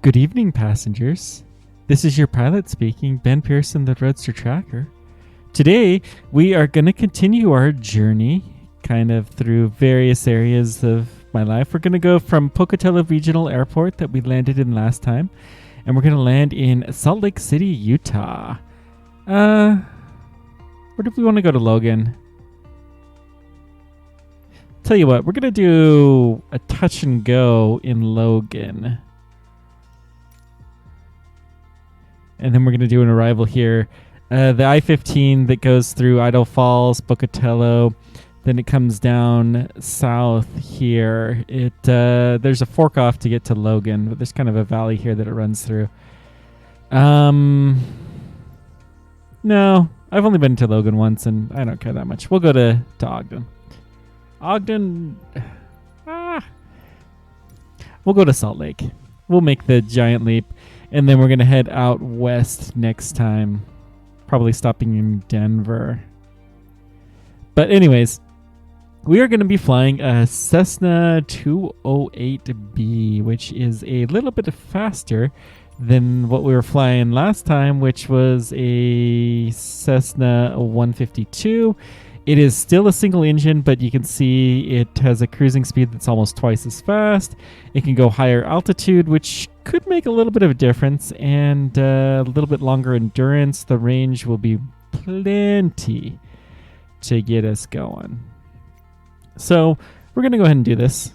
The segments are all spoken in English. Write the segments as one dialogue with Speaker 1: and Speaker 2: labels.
Speaker 1: Good evening, passengers. This is your pilot speaking, Ben Pearson, the Roadster Tracker. Today, we are going to continue our journey kind of through various areas of my life. We're going to go from Pocatello Regional Airport that we landed in last time, and we're going to land in Salt Lake City, Utah. Where do we want to go to, Logan? Tell you what, we're going to do a touch and go in Logan. And then we're going to do an arrival here. The I-15 that goes through Idaho Falls, Pocatello, then it comes down south here. There's a fork off to get to Logan, but there's kind of a valley here that it runs through. No, I've only been to Logan once, and I don't care that much. We'll go to Ogden. We'll go to Salt Lake. We'll make the giant leap, and then we're going to head out west next time, probably stopping in Denver. But anyways, we are going to be flying a Cessna 208B, which is a little bit faster than what we were flying last time, which was a Cessna 152. It is still a single engine, but you can see it has a cruising speed that's almost twice as fast. It can go higher altitude, which could make a little bit of a difference, and a little bit longer endurance. The range will be plenty to get us going. So we're going to go ahead and do this.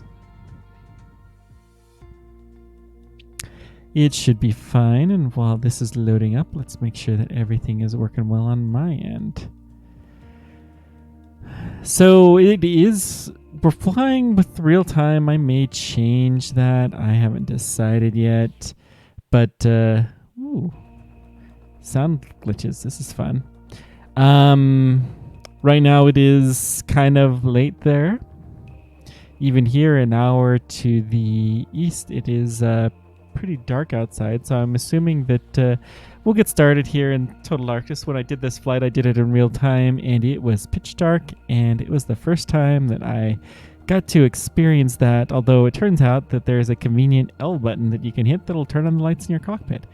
Speaker 1: It should be fine, and while this is loading up, let's make sure that everything is working well on my end. So we're flying with real time. I may change that. I haven't decided yet. But, sound glitches. This is fun. Right now it is kind of late there. Even here, an hour to the east, it is pretty dark outside. So I'm assuming that we'll get started here in total darkness. When I did this flight, I did it in real time, and it was pitch dark, and it was the first time that I got to experience that, although it turns out that there's a convenient L button that you can hit that'll turn on the lights in your cockpit,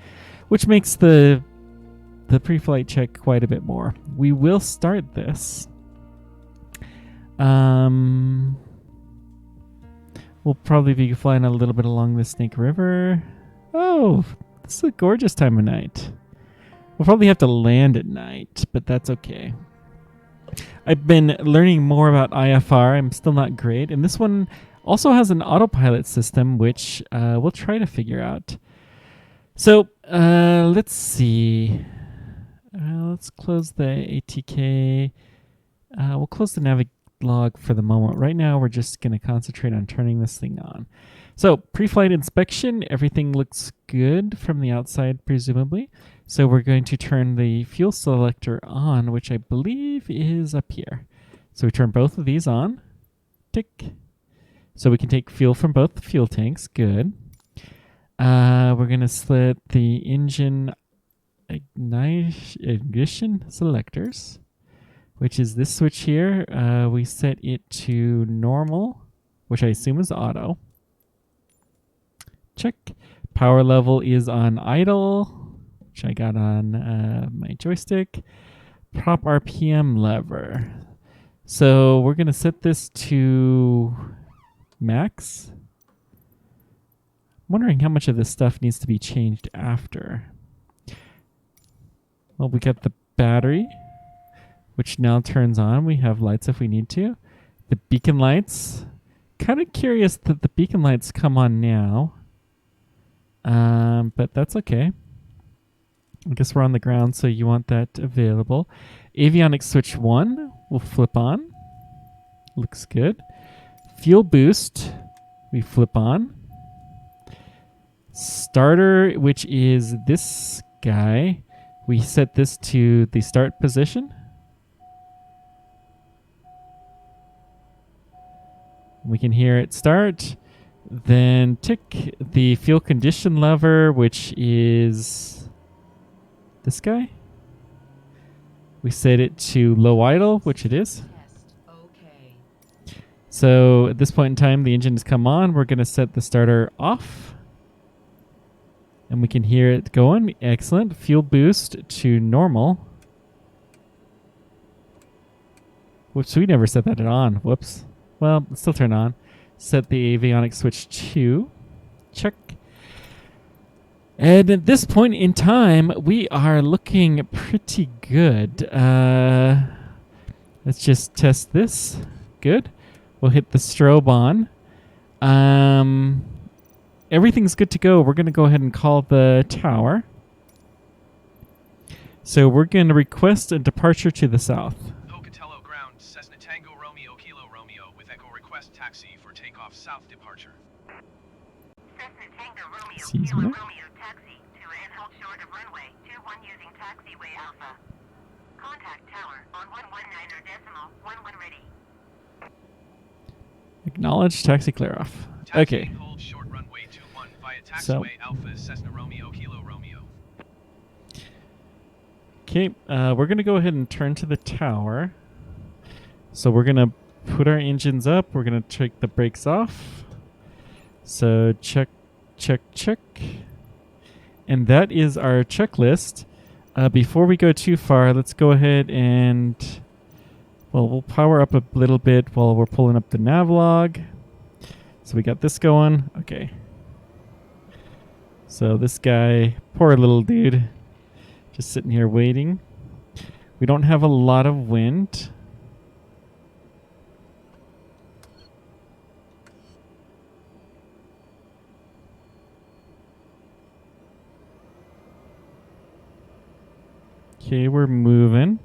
Speaker 1: which makes the pre-flight check quite a bit more. We will start this. We'll probably be flying a little bit along the Snake River. Oh, this is a gorgeous time of night. We'll probably have to land at night, but that's okay. I've been learning more about IFR. I'm still not great. And this one also has an autopilot system, which we'll try to figure out. So let's see. Let's close the ATK. We'll close the Navilog for the moment. Right now, we're just going to concentrate on turning this thing on. So pre-flight inspection, everything looks good from the outside, presumably. So we're going to turn the fuel selector on, which I believe is up here. So we turn both of these on. Tick. So we can take fuel from both the fuel tanks. Good. We're going to slit the engine ignition selectors, which is this switch here. We set it to normal, which I assume is auto. Check. Power level is on idle, which I got on my joystick. Prop RPM lever. So we're going to set this to max. I'm wondering how much of this stuff needs to be changed after. Well, we got the battery, which now turns on. We have lights if we need to. The beacon lights. Kind of curious that the beacon lights come on now. But that's okay. I guess we're on the ground, so you want that available. Avionics switch 1 will flip on. Looks good. Fuel boost, we flip on. Starter, which is this guy, we set this to the start position. We can hear it start. Then tick the fuel condition lever, which is this guy. We set it to low idle, which it is. Okay. So at this point in time, the engine has come on. We're going to set the starter off. And we can hear it going. Excellent. Fuel boost to normal. Whoops, we never set that on. Whoops. Well, let's still turn on. Set the avionics switch to. Check. And at this point in time, we are looking pretty good. Let's just test this. Good. We'll hit the strobe on. Everything's good to go. We're going to go ahead and call the tower. So we're going to request a departure to the south.
Speaker 2: Pocatello ground, Cessna Tango Romeo Kilo Romeo with Echo request taxi for takeoff south departure.
Speaker 3: Cessna Tango Romeo
Speaker 1: Seems
Speaker 3: Kilo
Speaker 1: right.
Speaker 3: Romeo taxi to and hold short of runway 21 using taxiway Alpha. Contact tower on 119.11 ready.
Speaker 1: Acknowledge taxi clear off.
Speaker 2: Taxi
Speaker 1: Okay.
Speaker 2: hold short runway 21 via taxiway
Speaker 1: So-
Speaker 2: Alpha Cessna Romeo Kilo Romeo.
Speaker 1: Okay, we're going to go ahead and turn to the tower. So we're going to put our engines up. We're going to take the brakes off. So check, check, check. And that is our checklist. Before we go too far, let's go ahead and... Well, we'll power up a little bit while we're pulling up the navlog. So we got this going. Okay. So this guy, poor little dude, just sitting here waiting. We don't have a lot of wind. Okay, we're moving.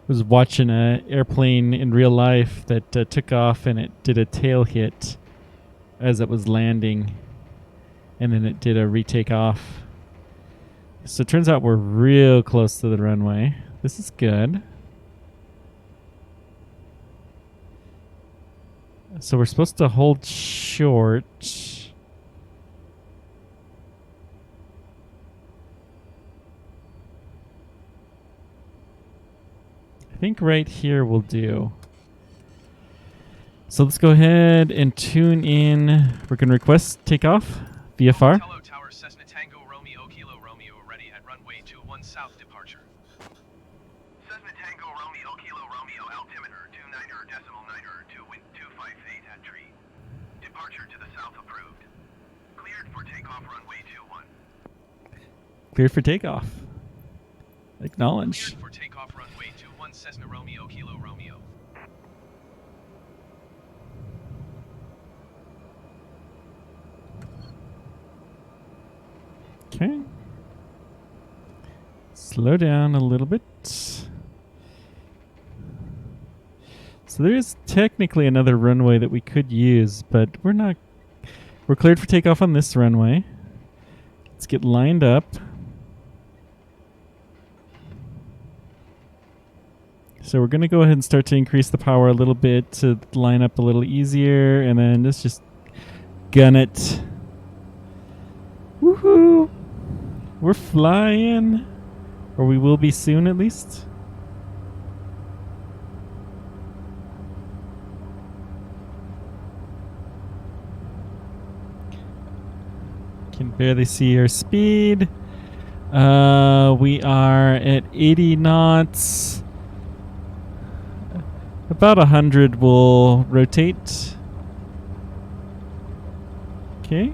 Speaker 1: Was watching an airplane in real life that took off and it did a tail hit as it was landing, and then it did a retake off. So it turns out we're real close to the runway. This is good. So we're supposed to hold short. I think right here will do. So let's go ahead and tune in. We're going to request takeoff, VFR.
Speaker 2: Pocatello tower Cessna Tango Romeo Kilo Romeo ready at runway 21 south departure.
Speaker 3: Cessna Tango Romeo Kilo Romeo altimeter 29.9 to wind 258 at tree. Departure to the south approved. Cleared for takeoff runway 21.
Speaker 1: Cleared for takeoff. Acknowledge.
Speaker 2: Cleared for takeoff runway 21 Cessna Romeo Kilo Romeo.
Speaker 1: Okay. Slow down a little bit. So there is technically another runway that we could use, but we're not. We're cleared for takeoff on this runway. Let's get lined up. So we're going to go ahead and start to increase the power a little bit to line up a little easier, and then let's just gun it. Woohoo! We're flying. Or we will be soon, at least. Can barely see our speed. We are at 80 knots. About 100 will rotate. Okay.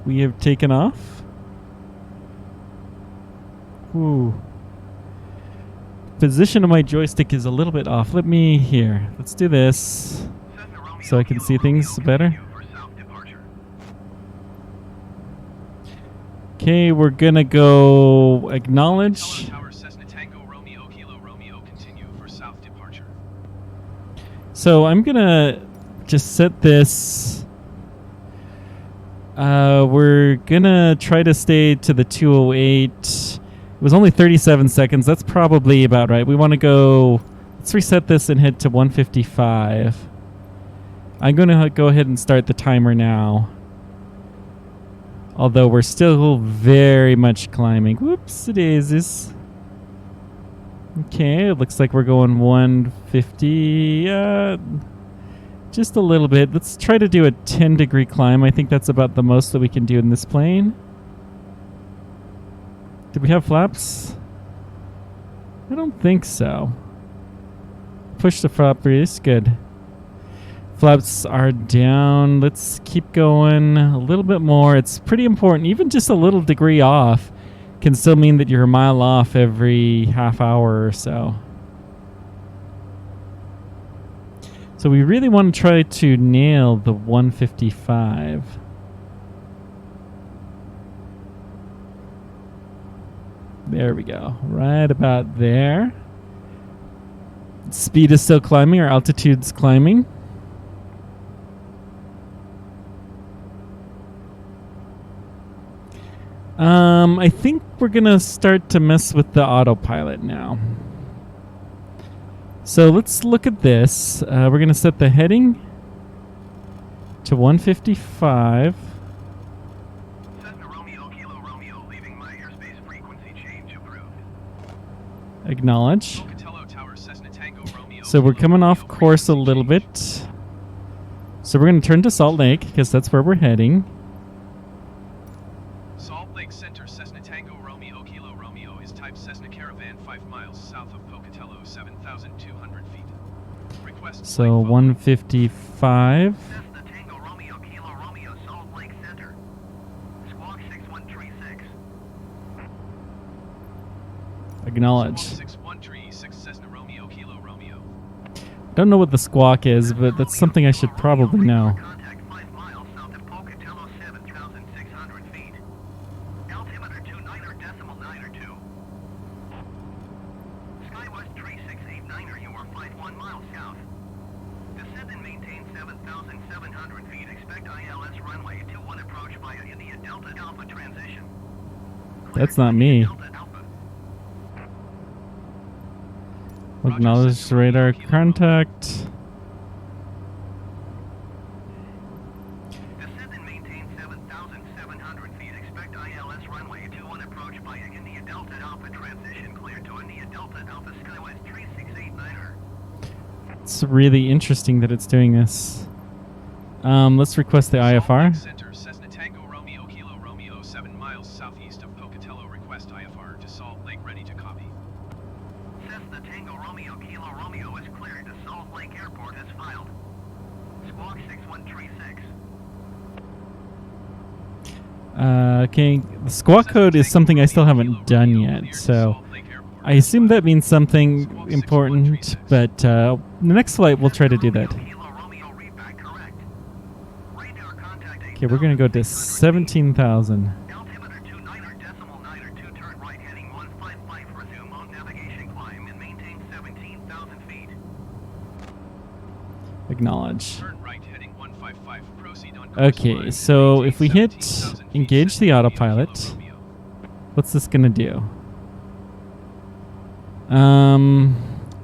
Speaker 1: We have taken off. Ooh. Position of my joystick is a little bit off. Let me here. Let's do this so I can see things better. Okay, we're gonna go acknowledge.
Speaker 2: Tower Cessna Tango Romeo Kilo Romeo continue for south departure.
Speaker 1: So I'm gonna just set this. We're gonna try to stay to the 208. It was only 37 seconds. That's probably about right. We want to go. Let's reset this and head to 155. I'm gonna go ahead and start the timer now. Although we're still very much climbing. Whoops, daisies. Okay, it looks like we're going 150. Just a little bit. Let's try to do a 10-degree climb. I think that's about the most that we can do in this plane. Did we have flaps? I don't think so. Push the flap release. Good. Flaps are down. Let's keep going a little bit more. It's pretty important. Even just a little degree off can still mean that you're a mile off every half hour or so. So we really want to try to nail the 155. There we go. Right about there. Speed is still climbing, or altitude's climbing. I think we're going to start to mess with the autopilot now. So let's look at this. We're going to set the heading to 155.
Speaker 3: Cessna Romeo Kilo Romeo, leaving my airspace frequency change approved.
Speaker 1: Acknowledge.
Speaker 2: Pocatello Tower, Cessna Tango Romeo.
Speaker 1: So we're coming off
Speaker 2: Kilo
Speaker 1: course a
Speaker 2: frequency
Speaker 1: little
Speaker 2: change.
Speaker 1: bit. So we're going to turn to Salt Lake because that's where we're heading.
Speaker 2: Salt Lake Center, Cessna Tango Romeo Kilo Romeo is type Cessna Caravan 5 miles south of Pocatello, 7,200 feet. Request
Speaker 1: So
Speaker 2: flight forward.
Speaker 1: 155.
Speaker 3: Cessna Tango Romeo Kilo Romeo, Salt Lake Center. Squawk 6136.
Speaker 1: Acknowledge.
Speaker 2: 6136 Cessna Romeo Kilo Romeo.
Speaker 1: Don't know what the squawk is, but that's something I should probably know.
Speaker 3: Contact 5 miles south of Pocatello, 7,600 feet. Altimeter 29.902. Skywest 3689er, you are 51 miles south. Descend and maintain 7,700 feet. Expect ILS runway 21 approach via India Delta Alpha transition.
Speaker 1: That's not me.
Speaker 3: Delta Alpha.
Speaker 1: Acknowledge radar contact.
Speaker 3: Descend and maintain 7,700 feet. Expect ILS runway 21 approach via India Delta Alpha transition. Clear to India Delta Alpha Skywest 3689er.
Speaker 1: It's really interesting that it's doing this. Let's request the
Speaker 2: Salt
Speaker 1: IFR.
Speaker 2: Lake Center, Cessna Tango Romeo Kilo Romeo, 7 miles southeast of Pocatello. Request IFR to Salt Lake, ready to copy.
Speaker 3: Cessna Tango Romeo Kilo Romeo is cleared to Salt Lake Airport as filed. Squawk 6136.
Speaker 1: Okay, the squawk code is something I still haven't done yet, so I assume that means something important, but the next flight we'll try to do that.
Speaker 3: Kilo Romeo readback correct. Radar contact
Speaker 1: Okay, we're going to go to 17,000.
Speaker 3: Altimeter 29.902, turn right heading 155, resume on navigation climb and maintain 17,000 feet.
Speaker 1: Acknowledge.
Speaker 2: Turn right heading 155. Proceed on course
Speaker 1: Okay,
Speaker 2: line,
Speaker 1: so
Speaker 2: maintain
Speaker 1: if we hit
Speaker 2: 17,000 feet,
Speaker 1: engage
Speaker 2: Cessna
Speaker 1: the
Speaker 2: Romeo
Speaker 1: autopilot,
Speaker 2: Kilo Romeo.
Speaker 1: what's this going to do?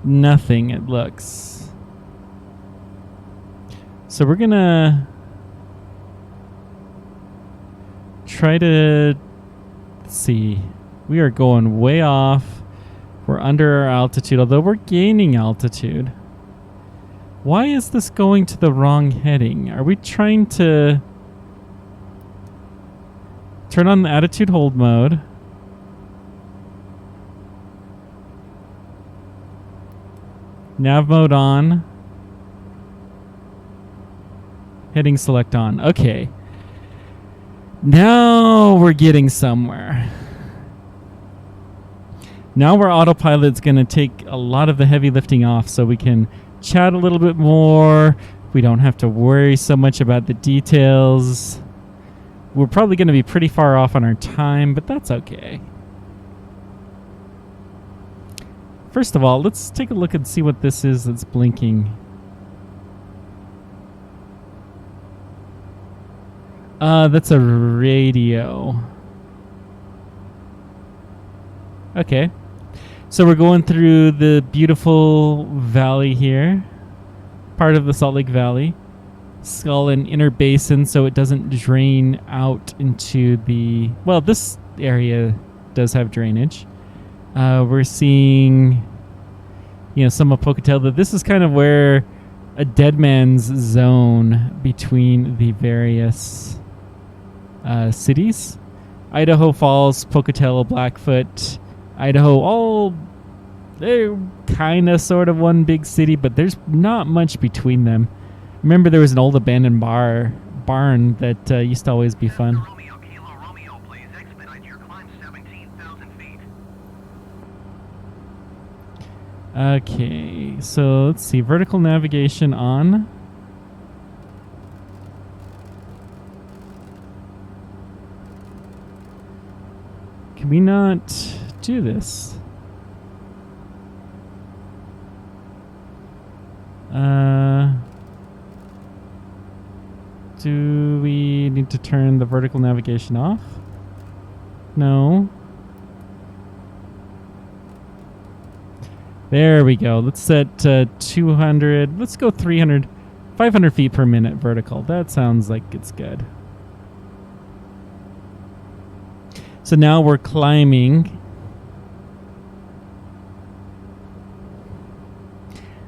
Speaker 1: Nothing, it looks. So we're going to try to see. We are going way off. We're under our altitude, although we're gaining altitude. Why is this going to the wrong heading? Are we trying to turn on the attitude hold mode? Nav mode on. Heading select on. Okay. Now we're getting somewhere. Now our autopilot's going to take a lot of the heavy lifting off so we can chat a little bit more. We don't have to worry so much about the details. We're probably going to be pretty far off on our time, but that's okay. First of all, let's take a look and see what this is that's blinking. That's a radio. Okay. So we're going through the beautiful valley here. Part of the Salt Lake Valley. It's all an inner basin, so it doesn't drain out into the... Well, this area does have drainage. We're seeing some of Pocatello. This is kind of where a dead man's zone between the various cities. Idaho Falls, Pocatello, Blackfoot, Idaho, all they're kind of sort of one big city, but there's not much between them. Remember, there was an old abandoned barn that used to always be fun.
Speaker 3: Romeo, Kilo Romeo, please expedite your climb 17,000 feet.
Speaker 1: Okay, so let's see. Vertical navigation on. Can we not do this? Do we need to turn the vertical navigation off? No. There we go. Let's set 200. Let's go 300, 500 feet per minute vertical. That sounds like it's good. So now we're climbing.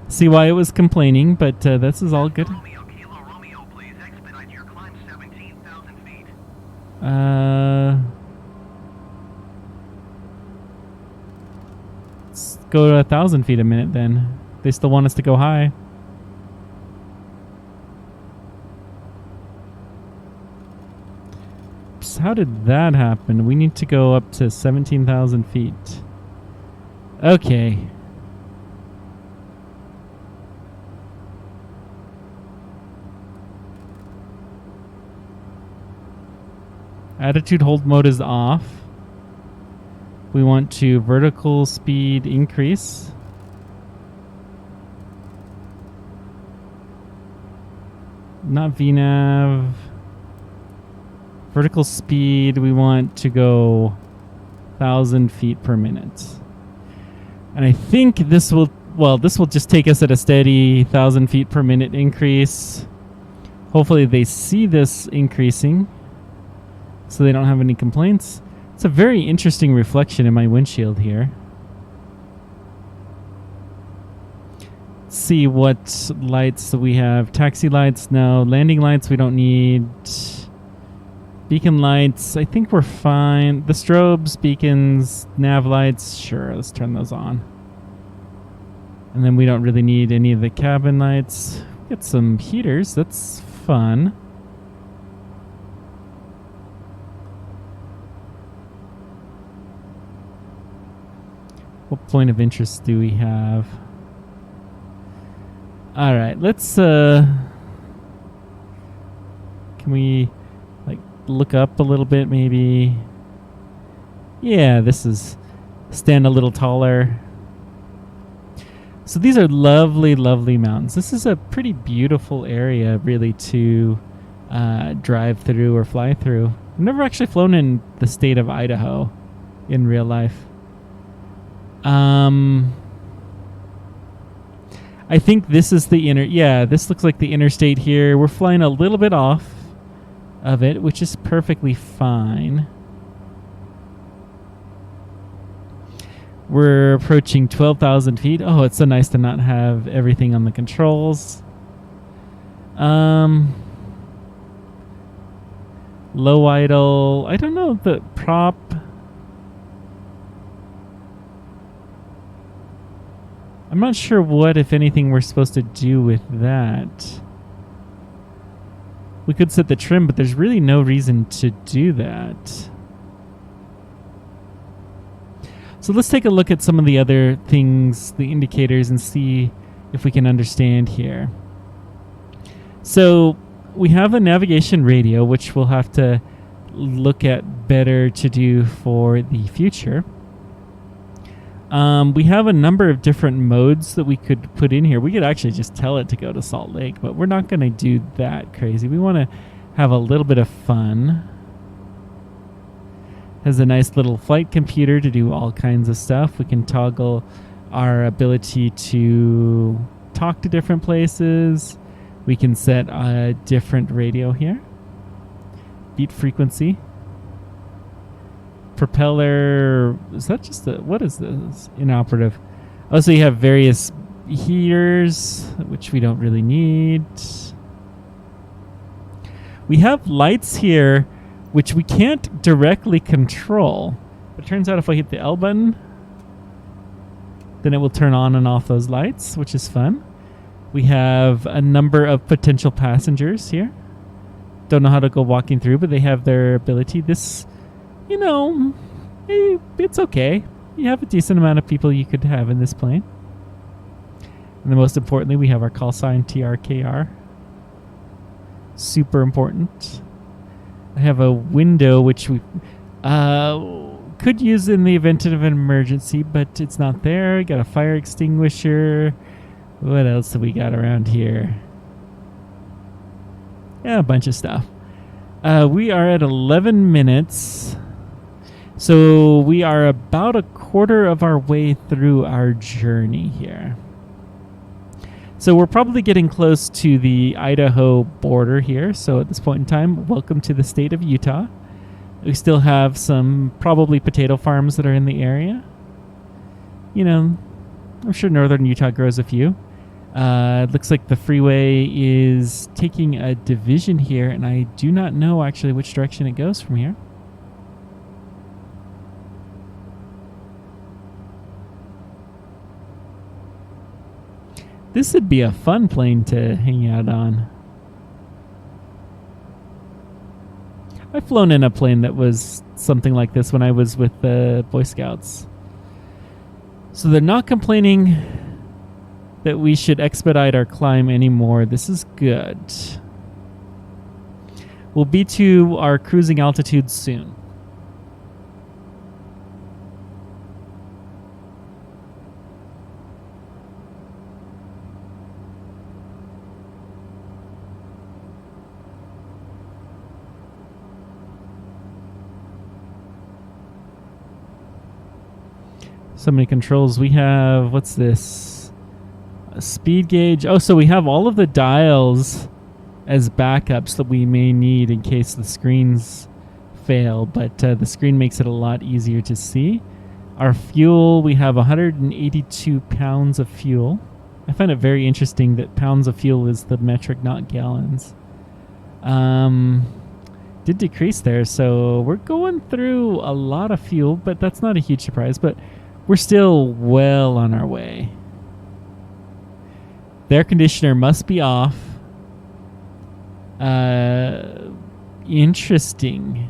Speaker 1: See why it was complaining, but this is all good.
Speaker 3: Romeo, Kilo Romeo, please expedite your climb 17,000 feet.
Speaker 1: Let's go to 1,000 feet a minute then. They still want us to go high. Oops, how did that happen? We need to go up to 17,000 feet. Okay. Attitude hold mode is off. We want to vertical speed increase. Not VNav. Vertical speed, we want to go 1,000 feet per minute. And I think this will just take us at a steady 1,000 feet per minute increase. Hopefully they see this increasing so they don't have any complaints. It's a very interesting reflection in my windshield here. Let's see what lights we have. Taxi lights, no. Landing lights we don't need. Beacon lights, I think we're fine. The strobes, beacons, nav lights, sure, let's turn those on. And then we don't really need any of the cabin lights. Get some heaters, that's fun. What point of interest do we have? All right, let's can we like look up a little bit maybe? Yeah, this is stand a little taller. So these are lovely, lovely mountains. This is a pretty beautiful area really to drive through or fly through. I've never actually flown in the state of Idaho in real life. I think this is the this looks like the interstate here. We're flying a little bit off of it, which is perfectly fine. We're approaching 12,000 feet. Oh, it's so nice to not have everything on the controls. Low idle. I don't know, the prop. I'm not sure what, if anything, we're supposed to do with that. We could set the trim, but there's really no reason to do that. So let's take a look at some of the other things, the indicators, and see if we can understand here. So we have a navigation radio, which we'll have to look at better to do for the future. We have a number of different modes that we could put in here. We could actually just tell it to go to Salt Lake, but we're not going to do that crazy. We want to have a little bit of fun. Has a nice little flight computer to do all kinds of stuff. We can toggle our ability to talk to different places. We can set a different radio here. Beat frequency. Propeller, is that just what is this? Inoperative. Oh, so you have various heaters, which we don't really need. We have lights here, which we can't directly control. But it turns out if I hit the L button, then it will turn on and off those lights, which is fun. We have a number of potential passengers here. Don't know how to go walking through, but they have their ability. This, you know, it's okay. You have a decent amount of people you could have in this plane. And then most importantly, we have our call sign TRKR. Super important. I have a window which we could use in the event of an emergency, but it's not there. Got a fire extinguisher. What else have we got around here? Yeah, a bunch of stuff. We are at 11 minutes. So we are about a quarter of our way through our journey here. So we're probably getting close to the Idaho border here. So at this point in time, welcome to the state of Utah. We still have some probably potato farms that are in the area. You know, I'm sure northern Utah grows a few. It looks like the freeway is taking a division here, and I do not know actually which direction it goes from here. This would be a fun plane to hang out on. I've flown in a plane that was something like this when I was with the Boy Scouts. So they're not complaining that we should expedite our climb anymore. This is good. We'll be to our cruising altitude soon. So many controls. We have, what's this? A speed gauge. Oh, so we have all of the dials as backups that we may need in case the screens fail, but the screen makes it a lot easier to see. Our fuel, we have 182 pounds of fuel. I find it very interesting that pounds of fuel is the metric, not gallons. Did decrease there, so we're going through a lot of fuel, but that's not a huge surprise, but we're still well on our way. The air conditioner must be off. Interesting.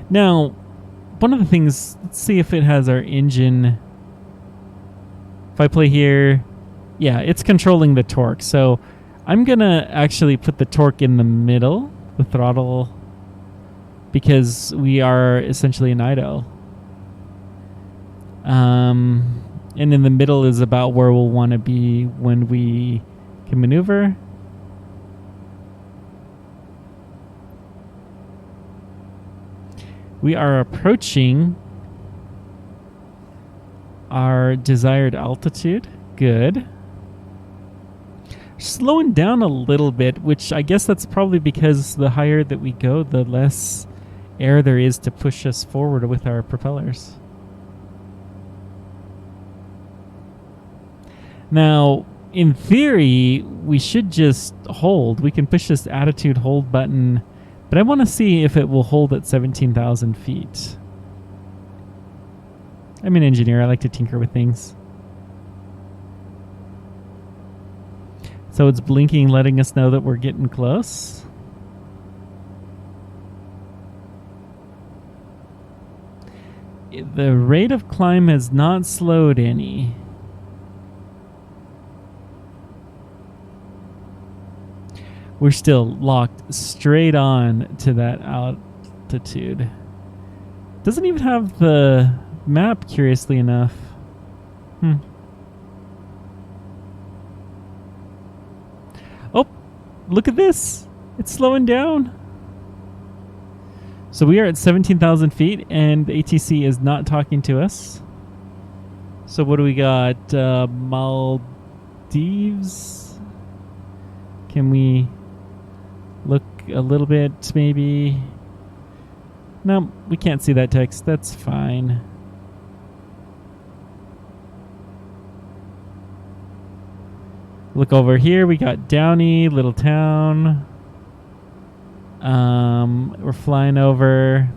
Speaker 1: Now, one of the things, let's see if it has our engine. If I play here, yeah, it's controlling the torque. So I'm going to actually put the torque in the middle, the throttle, because we are essentially in Idaho. And in the middle is about where we'll want to be when we can maneuver. We are approaching our desired altitude. Good. Slowing down a little bit, which I guess that's probably because the higher that we go, the less air there is to push us forward with our propellers. Now, in theory, we should just hold. We can push this attitude hold button, but I want to see if it will hold at 17,000 feet. I'm an engineer. I like to tinker with things. So it's blinking, letting us know that we're getting close. The rate of climb has not slowed any. We're still locked straight on to that altitude. Doesn't even have the map, curiously enough. Oh, look at this. It's slowing down. So we are at 17,000 feet, and the ATC is not talking to us. So what do we got? Maldives? Can we look a little bit, maybe? No, we can't see that text. That's fine. Look over here. We got Downey, little town. We're flying over.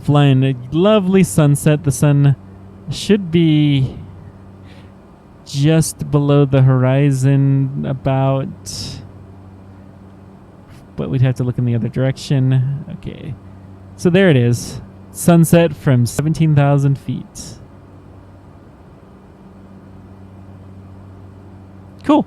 Speaker 1: Flying a lovely sunset. The sun should be just below the horizon about, but we'd have to look in the other direction. Okay. So there it is. Sunset from 17,000 feet. Cool.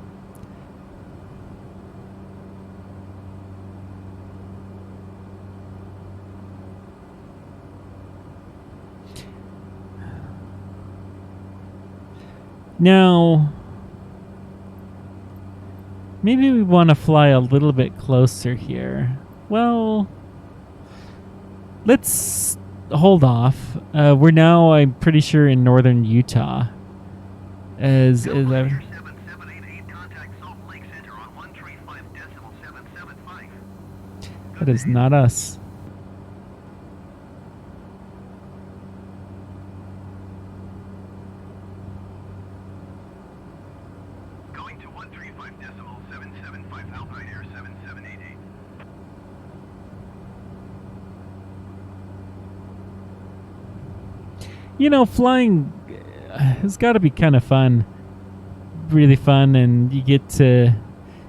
Speaker 1: Now, maybe we want to fly a little bit closer here. Well, let's hold off. We're now, I'm pretty sure, in northern Utah. As I,
Speaker 3: 7788, contact Salt Lake Center on 135.775.
Speaker 1: that is not us.
Speaker 3: Going to 135.775, Alpine Air 7788.
Speaker 1: You know, flying has got to be kind of fun. Really fun, and you get to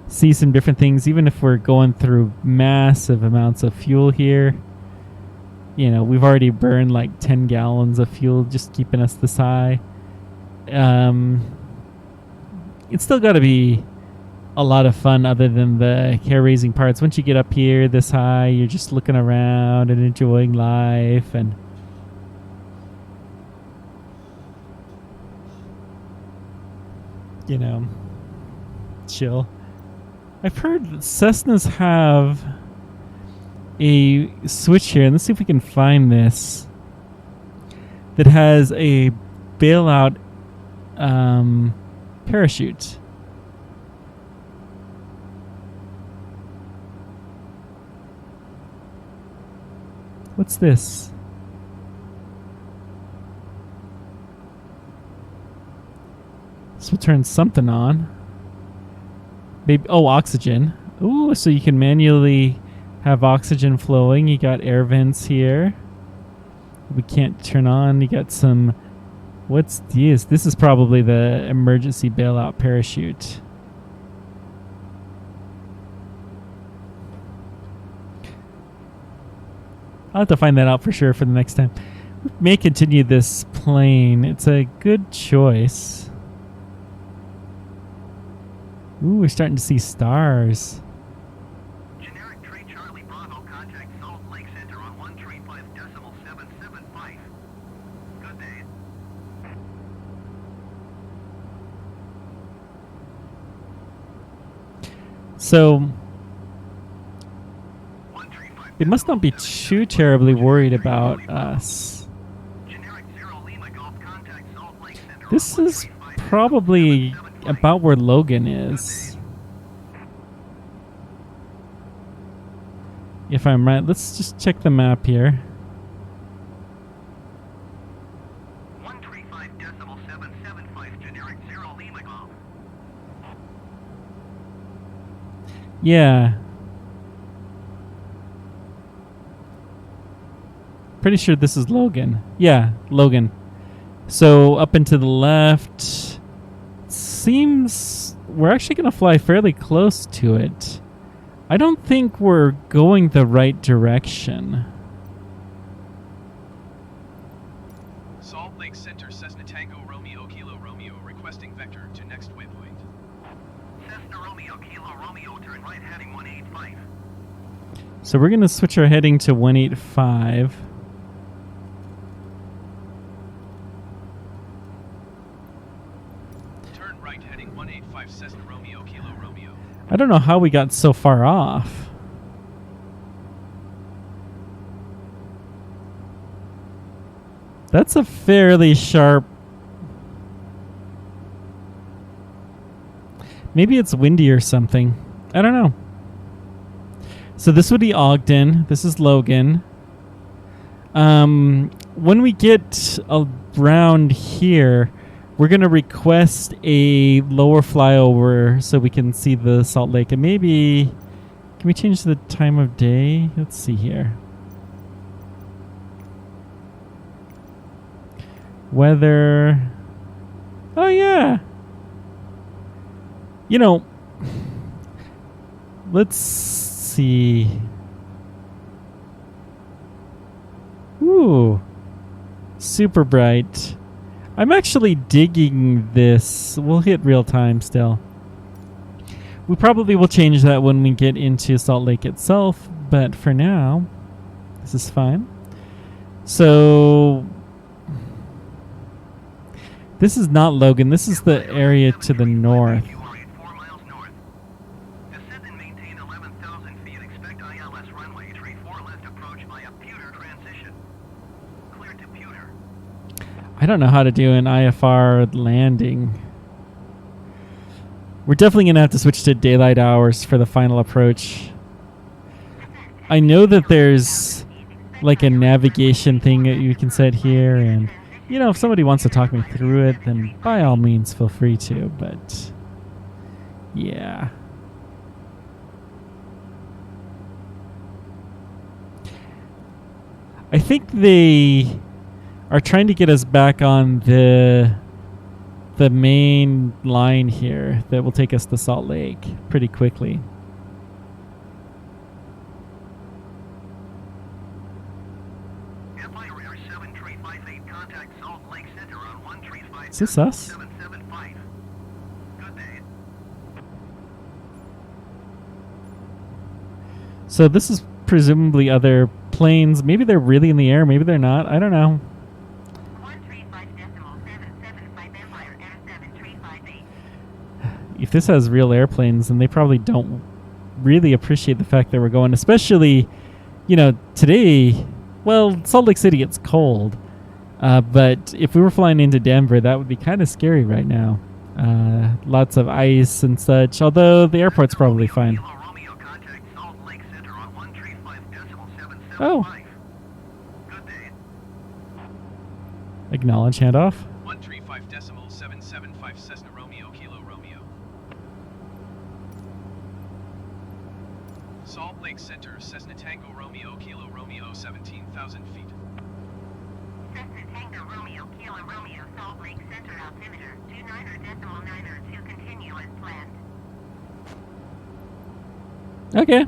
Speaker 1: see some different things, even if we're going through massive amounts of fuel here. You know, we've already burned like 10 gallons of fuel just keeping us this high. It's still got to be a lot of fun other than the hair-raising parts. Once you get up here this high, you're just looking around and enjoying life and you know, chill. I've heard that Cessnas have a switch here, and let's see if we can find this, that has a bailout parachute. What's this? This will turn something on. Maybe, oh, oxygen. Ooh, so you can manually have oxygen flowing. You got air vents here. We can't turn on. You got some. What's this? This is probably the emergency bailout parachute. I'll have to find that out for sure for the next time. We may continue this plane. It's a good choice. Ooh, we're starting to see stars.
Speaker 3: Generic Tree Charlie Bravo, contact Salt Lake Center on 135.775. Good day.
Speaker 1: So, they must not be too terribly worried about us.
Speaker 3: Generic Zero Lima Golf, contact Salt Lake Center.
Speaker 1: This is probably about where Logan is. If I'm right, let's just check the map here.
Speaker 3: 135.775, generic Zero Lima Golf.
Speaker 1: Yeah. Pretty sure this is Logan. Yeah, Logan. So up and to the left. Seems we're actually going to fly fairly close to it. I don't think we're going the right direction.
Speaker 2: Salt Lake Center, Cessna Tango Romeo Kilo Romeo, requesting vector to next waypoint.
Speaker 3: Cessna Romeo Kilo Romeo, turn right heading 185.
Speaker 1: So we're going to switch our heading to 185.
Speaker 2: Turn right heading 185, Cessna Romeo Kilo Romeo.
Speaker 1: I don't know how we got so far off. That's a fairly sharp... Maybe it's windy or something. I don't know. So this would be Ogden. This is Logan. When we get around here, we're going to request a lower flyover so we can see the Salt Lake. And maybe, can we change the time of day? Let's see here. Weather. Oh, yeah. You know, let's see. Ooh. Super bright. I'm actually digging this. We'll hit real time still. We probably will change that when we get into Salt Lake itself, but for now, this is fine. So, this is not Logan. This is the area to the north.
Speaker 3: You are at 4 miles north. Descend and maintain 11,000 feet. Expect ILS runway. Tree 4 left approach via Pewter transition. Clear to Pewter.
Speaker 1: I don't know how to do an IFR landing. We're definitely going to have to switch to daylight hours for the final approach. I know that there's like a navigation thing that you can set here, and you know, if somebody wants to talk me through it, then by all means feel free to, but yeah. I think they are trying to get us back on the main line here that will take us to Salt Lake pretty quickly.
Speaker 3: FIRAIR 7358, contact Salt Lake Center on 135.
Speaker 1: Is this us?
Speaker 3: 775. Good day.
Speaker 1: So this is presumably other planes. Maybe they're really in the air. Maybe they're not. I don't know.
Speaker 3: 135.775 FIRAIR 7358.
Speaker 1: If this has real airplanes, then they probably don't really appreciate the fact that we're going, especially, you know, today. Well, Salt Lake City, it's cold. But if we were flying into Denver, that would be kind of scary right now. Lots of ice and such, although the airport's probably fine.
Speaker 3: Romeo, contact Salt Lake Center on 135.775.
Speaker 1: Oh.
Speaker 3: Good day.
Speaker 1: Acknowledge handoff.
Speaker 2: 135.775 Cessna Romeo Kilo Romeo. Salt Lake Center, Cessna Tango Romeo Kilo Romeo 17,000 feet.
Speaker 3: Cessna Tango Romeo Kilo Romeo Salt Lake Center altimeter 29.902 continue as planned.
Speaker 1: Okay.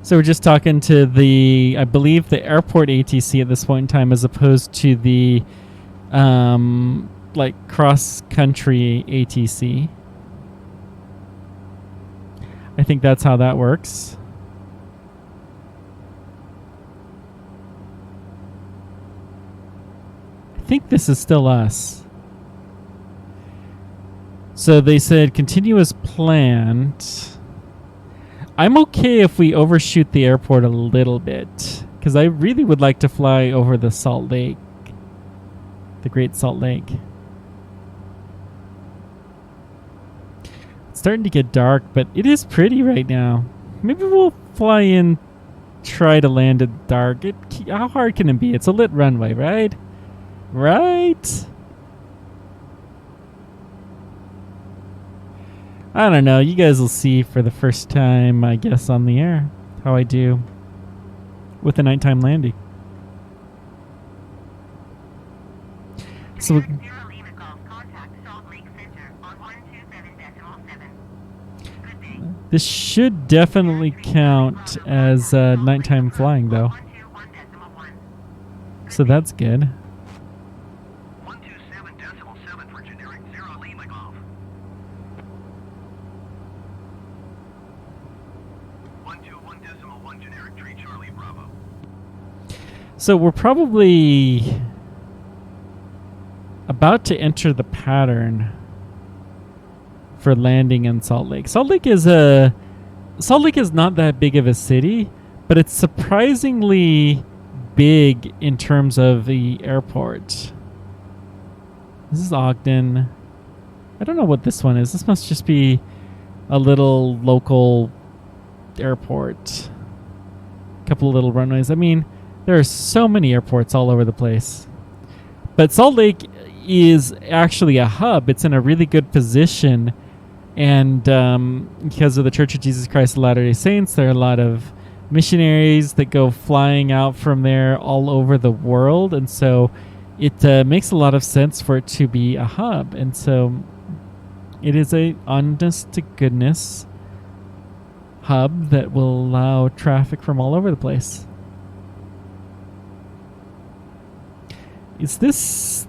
Speaker 1: So we're just talking to the, I believe, the airport ATC at this point in time, as opposed to the, like, cross-country ATC. I think that's how that works. I think this is still us. So they said continue as planned. I'm okay if we overshoot the airport a little bit, because I really would like to fly over the Salt Lake, the Great Salt Lake. It's starting to get dark, but it is pretty right now. Maybe we'll fly in, try to land at dark. How hard can it be? It's a lit runway, right? Right? I don't know. You guys will see for the first time, I guess, on the air how I do with the nighttime landing. So
Speaker 3: Zero Lima Golf, contact Salt Lake Center on 127.7. Good day.
Speaker 1: this should definitely count as nighttime flying, though.
Speaker 3: 121.1.
Speaker 1: So that's good.
Speaker 3: 127.7 for generic Zero Lima Golf. 121.1 generic Tree Charlie Bravo.
Speaker 1: So we're probably about to enter the pattern for landing in Salt Lake. Salt Lake is not that big of a city, but it's surprisingly big in terms of the airport. This is Ogden. I don't know what this one is. This must just be a little local airport. A couple of little runways. I mean, there are so many airports all over the place. But Salt Lake is actually a hub. It's in a really good position. And because of the Church of Jesus Christ of Latter-day Saints, there are a lot of missionaries that go flying out from there all over the world. And so it makes a lot of sense for it to be a hub. And so it is a honest-to-goodness hub that will allow traffic from all over the place. Is this...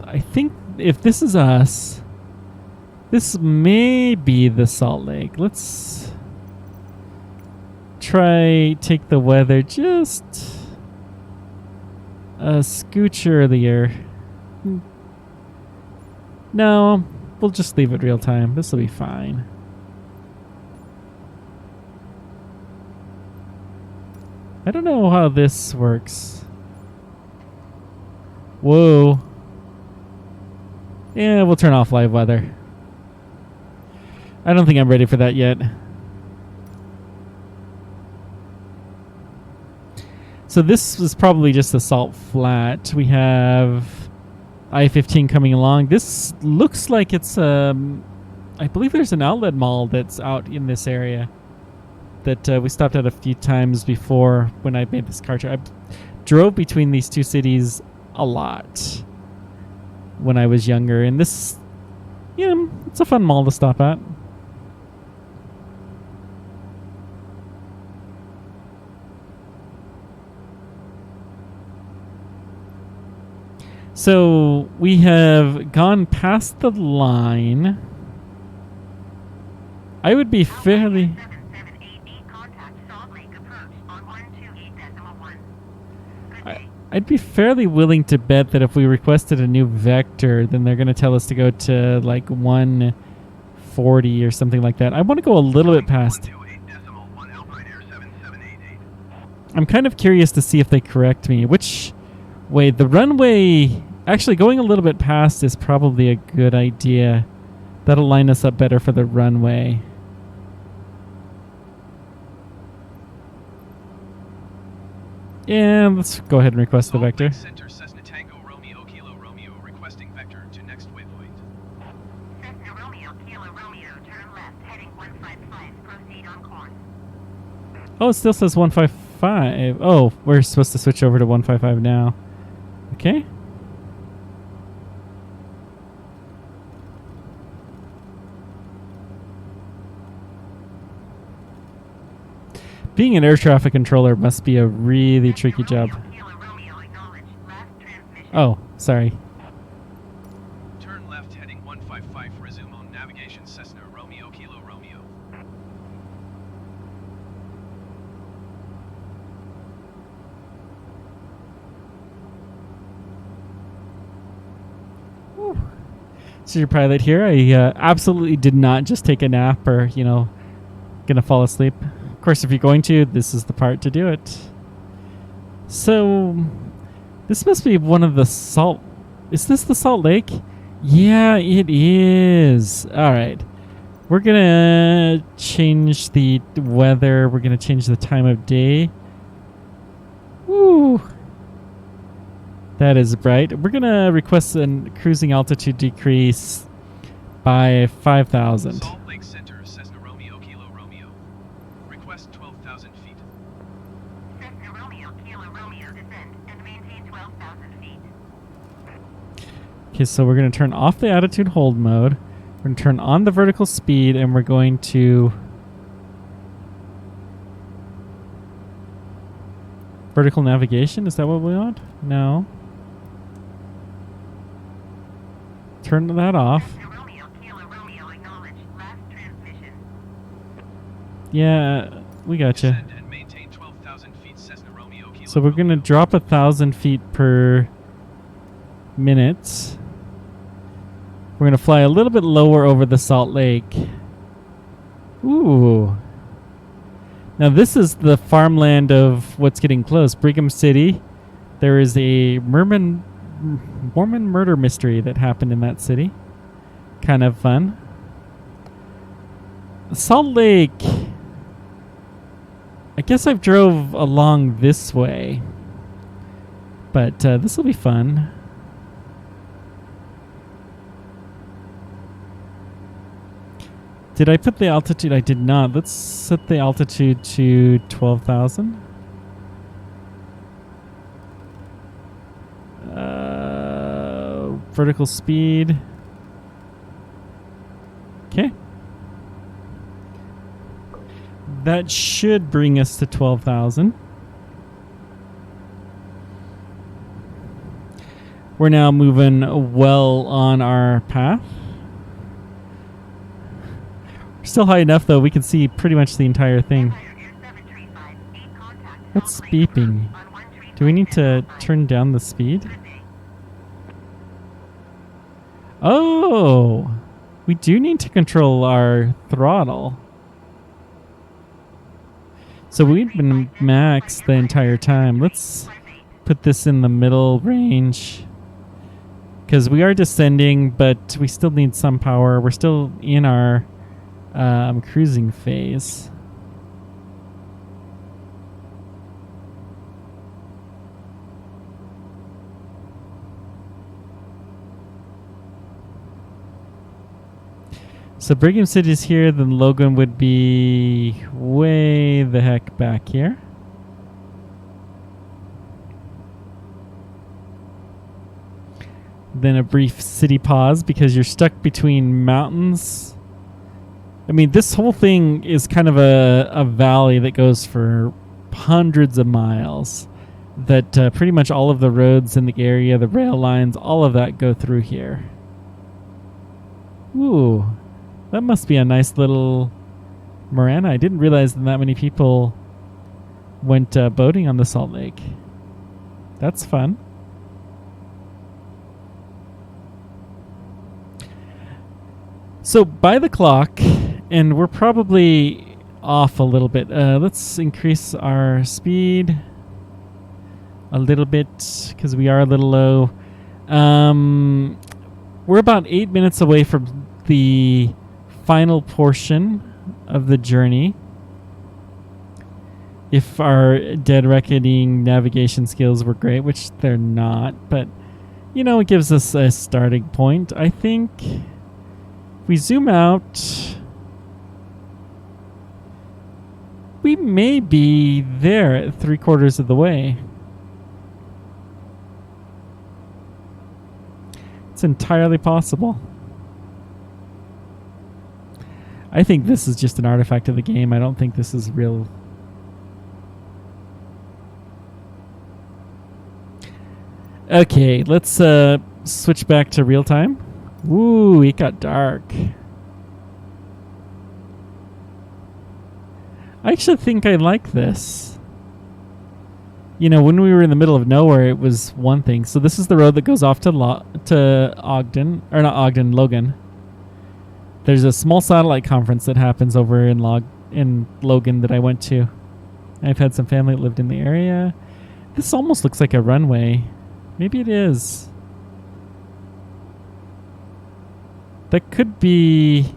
Speaker 1: I think if this is us, this may be the Salt Lake. Let's try take the weather just a scooch earlier. No, we'll just leave it real time. This will be fine. I don't know how this works. Whoa. Yeah, we'll turn off live weather. I don't think I'm ready for that yet. So this was probably just a salt flat. We have I-15 coming along. This looks like it's I believe there's an outlet mall that's out in this area that we stopped at a few times before when I made this car trip. I drove between these two cities a lot when I was younger, and this, yeah, it's a fun mall to stop at. So we have gone past the line. I would be fairly... I'd be fairly willing to bet that if we requested a new vector, then they're going to tell us to go to like 140 or something like that. I want to go a little bit past. I'm kind of curious to see if they correct me. Which way? The runway... Actually, going a little bit past is probably a good idea. That'll line us up better for the runway. Yeah, let's go ahead and request the vector.
Speaker 2: Center, Cessna Tango Romeo Kilo Romeo, requesting vector to next waypoint.
Speaker 3: Cessna Romeo Kilo Romeo, turn left, heading 155, proceed on course.
Speaker 1: Oh, it still says 155. Oh, we're supposed to switch over to 155 now. Okay. Being an air traffic controller must be a really tricky job. Oh, sorry.
Speaker 2: Turn left heading 155, resume on navigation Cessna Romeo Kilo Romeo.
Speaker 1: Whew. So your pilot here. I absolutely did not just take a nap or, gonna fall asleep. Of course, if you're going to, this is the part to do it. So, this must be one of the salt... Is this the Salt Lake? Yeah, it is. All right. We're going to change the weather. We're going to change the time of day. Woo. That is bright. We're going to request a cruising altitude decrease by 5,000.
Speaker 2: Salt Lake Center, Cessna Romeo Kilo Romeo. Request 12,000 feet.
Speaker 3: Cessna Romeo Kilo Romeo, descend and maintain 12,000 feet.
Speaker 1: Okay, so we're going to turn off the attitude hold mode. We're going to turn on the vertical speed, and we're going to... Vertical navigation? Is that what we want? No. Turn that off.
Speaker 3: Cessna Romeo Kilo Romeo, acknowledge last transmission.
Speaker 1: Yeah, we gotcha.
Speaker 2: Descend and maintain 12,000 feet, Cessna Romeo Kilo
Speaker 1: So we're going to
Speaker 2: Romeo.
Speaker 1: drop 1,000 feet per minute. We're going to fly a little bit lower over the Salt Lake. Ooh. Now this is the farmland of what's getting close. Brigham City. There is a Mormon murder mystery that happened in that city. Kind of fun. Salt Lake. I guess I've drove along this way. But this will be fun. Did I put the altitude? I did not. Let's set the altitude to 12,000. Vertical speed. Okay. That should bring us to 12,000. We're now moving well on our path. We're still high enough, though, we can see pretty much the entire thing. What's beeping? Do we need to turn down the speed? Oh! We do need to control our throttle. So we've been max the entire time. Let's put this in the middle range. Because we are descending, but we still need some power. We're still in our cruising phase. So Brigham City is here, then Logan would be way the heck back here. Then a brief city pause because you're stuck between mountains. I mean, this whole thing is kind of a valley that goes for hundreds of miles. That pretty much all of the roads in the area, the rail lines, all of that go through here. Ooh. That must be a nice little marina. I didn't realize that many people went boating on the Salt Lake. That's fun. So by the clock, and we're probably off a little bit. Let's increase our speed a little bit because we are a little low. We're about 8 minutes away from the final portion of the journey. If our dead reckoning navigation skills were great, which they're not, but you know, it gives us a starting point. I think if we zoom out, we may be there at 3/4 of the way. It's entirely possible. I think this is just an artifact of the game. I don't think this is real. Okay, let's switch back to real time. Ooh, it got dark. I actually think I like this. You know, when we were in the middle of nowhere, it was one thing. So this is the road that goes off to Ogden, or not Ogden, Logan. There's a small satellite conference that happens over in Logan that I went to. I've had some family that lived in the area. This almost looks like a runway. Maybe it is. That could be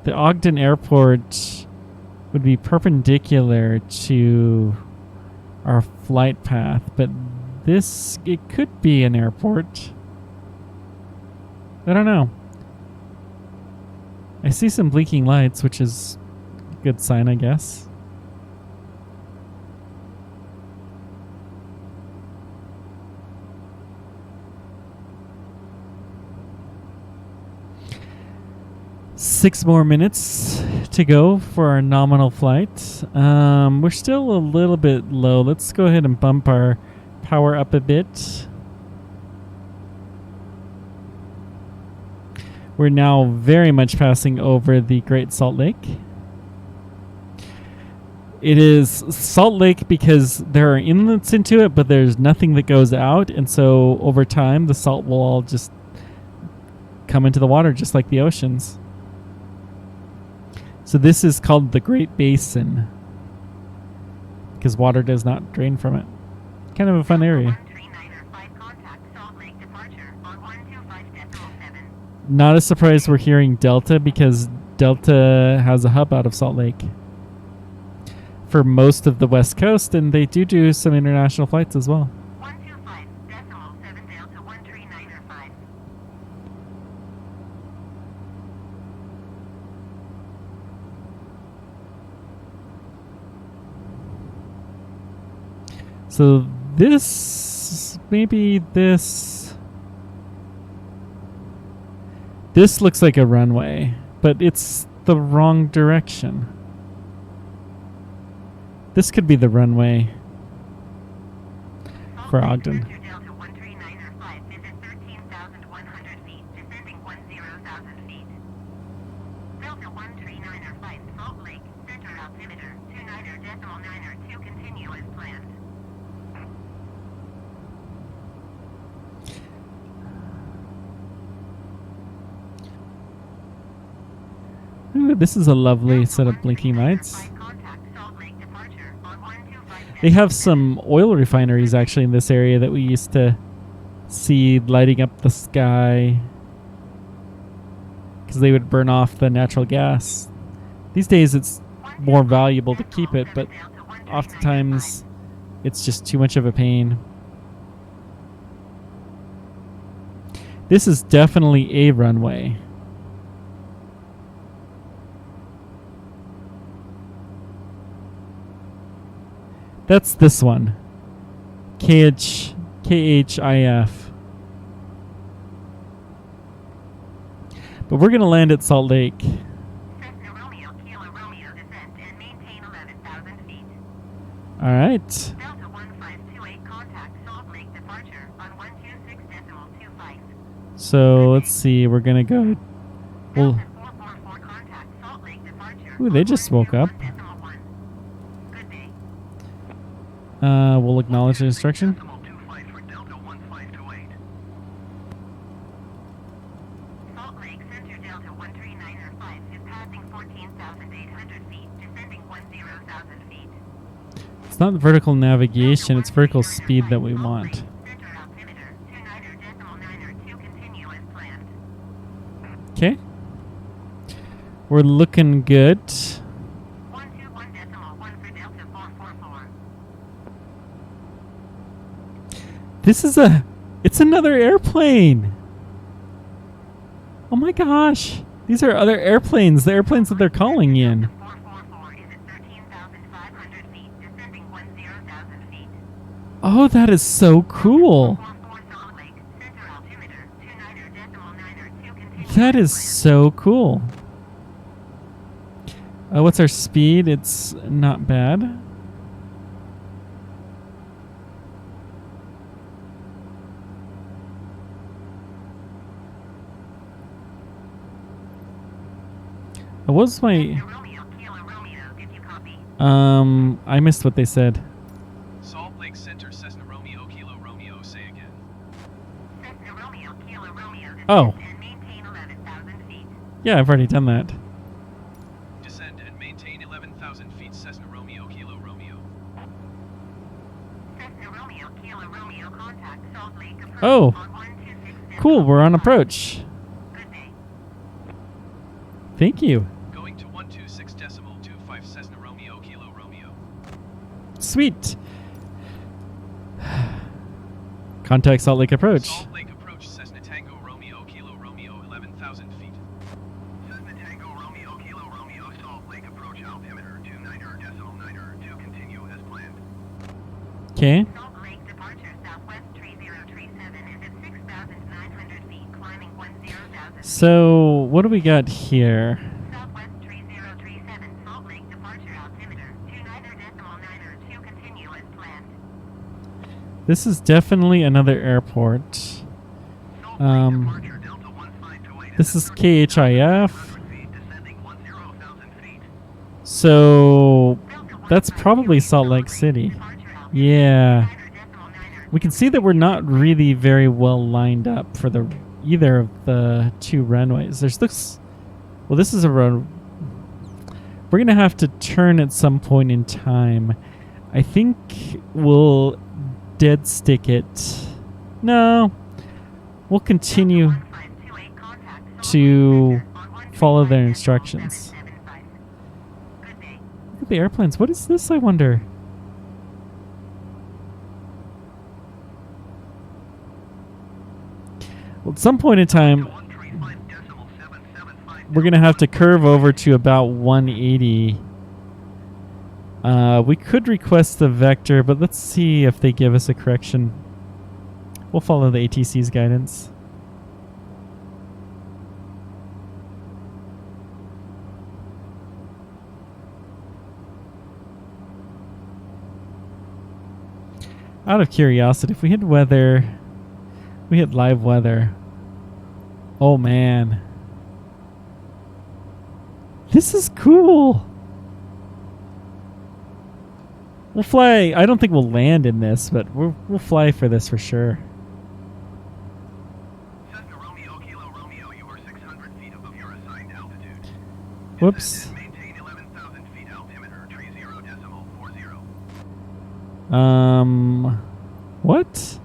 Speaker 1: the Ogden Airport would be perpendicular to our flight path, but it could be an airport. I don't know. I see some blinking lights, which is a good sign, I guess. Six more minutes to go for our nominal flight. We're still a little bit low. Let's go ahead and bump our power up a bit. We're now very much passing over the Great Salt Lake. It is Salt Lake because there are inlets into it, but there's nothing that goes out. And so over time, the salt will all just come into the water, just like the oceans. So this is called the Great Basin because water does not drain from it. Kind of a fun area. Not a surprise we're hearing Delta because Delta has a hub out of Salt Lake for most of the West Coast, and they do some international flights as well.
Speaker 3: 125.7 Delta 13905.
Speaker 1: So this, maybe this. This looks like a runway, but it's the wrong direction. This could be the runway for Ogden.
Speaker 3: Delta 13905, visit 13,100 feet, descending 10,000 feet. Delta 13905, Salt Lake, center altimeter, 29.902, continue as planned.
Speaker 1: Ooh, this is a lovely set of blinking lights.
Speaker 3: Contact Salt Lake departure on 125.
Speaker 1: They have some oil refineries actually in this area that we used to see lighting up the sky because they would burn off the natural gas. These days it's more valuable to keep it, but oftentimes it's just too much of a pain. This is definitely a runway. That's this one. KHIF. But we're going to land at Salt Lake.
Speaker 3: Cessna Romeo, Kilo Romeo, descent and maintain 11,000 feet.
Speaker 1: All right.
Speaker 3: Delta 1528, contact Salt Lake departure on 126.25.
Speaker 1: So let's see. We're going to go. Well,
Speaker 3: Delta 444, contact Salt Lake departure.
Speaker 1: ooh, they just woke up.
Speaker 3: 121.1. Good day.
Speaker 1: We'll acknowledge the instruction.
Speaker 3: Decimal 25 for Delta 1528. Salt Lake Center Delta 13905 is passing 14,800 feet, descending 10,000 feet.
Speaker 1: It's not vertical navigation, it's vertical speed that we want.
Speaker 3: Center altimeter 29.902, continue as planned.
Speaker 1: Okay. We're looking good.
Speaker 3: 121.1 for Delta 444.
Speaker 1: This is it's another airplane. Oh my gosh. These are other airplanes, the airplanes that they're calling in.
Speaker 3: 444 is at 13,500 feet, descending 10,000 feet.
Speaker 1: Oh, that is so cool.
Speaker 3: 44 Salt Lake, center altimeter 29.902, continue.
Speaker 1: That is so cool. What's our speed? It's not bad. What was my...
Speaker 3: Romeo, Kilo Romeo, did you copy?
Speaker 1: I missed what they said.
Speaker 2: Salt Lake Center, Cessna Romeo, Kilo Romeo, say again.
Speaker 3: Cessna Romeo, Kilo Romeo, descend
Speaker 1: Oh.
Speaker 3: and maintain 11,000 feet.
Speaker 1: Yeah, I've already done that.
Speaker 2: Descend and maintain 11,000 feet, Cessna Romeo, Kilo Romeo.
Speaker 3: Cessna Romeo, Kilo Romeo, contact Salt Lake approach
Speaker 1: Oh.
Speaker 3: on 126.
Speaker 1: Cool, we're on approach.
Speaker 3: Good day.
Speaker 1: Thank you.
Speaker 2: Going to 126.25 Cessna Romeo, Kilo Romeo.
Speaker 1: Sweet. Contact Salt Lake approach.
Speaker 2: Salt Lake approach, Cessna Tango Romeo, Kilo Romeo, 11,000 feet.
Speaker 3: Cessna Tango Romeo, Kilo Romeo, Salt Lake approach altimeter 29.902, continue as planned.
Speaker 1: Okay.
Speaker 3: Salt Lake departure southwest 3037 is at 6,900 feet, climbing 10,000.
Speaker 1: So, what do we got here?
Speaker 3: Southwest 3037, Salt Lake departure altimeter 29.902, continue as planned.
Speaker 1: This is definitely another airport.
Speaker 3: Salt Lake departure Delta 1528
Speaker 1: This is
Speaker 3: at
Speaker 1: KHIF.
Speaker 3: 13,500 feet, descending 10,000 feet.
Speaker 1: So,
Speaker 3: Delta
Speaker 1: that's probably Salt Lake City.
Speaker 3: departure altimeter
Speaker 1: Yeah.
Speaker 3: 29.902.
Speaker 1: We can see that we're not really very well lined up for either of the two runways. There's this. Well, this is a run. We're gonna have to turn at some point in time. I think we'll dead stick it. No, we'll continue to follow their instructions. Look at the airplanes. What is this, I wonder? Well, at some point in time, we're going to have to curve over to about 180 We could request the vector, but let's see if they give us a correction. We'll follow the ATC's guidance. Out of curiosity, if we hit weather, we hit live weather. Oh man. This is cool. We'll fly. I don't think we'll land in this, but we'll fly for this for sure.
Speaker 3: Cessna Romeo Kilo Romeo, you are 600 feet above your assigned altitude.
Speaker 1: Whoops.
Speaker 3: Descend and maintain 11,000 feet altimeter, tree 0.40.
Speaker 1: What?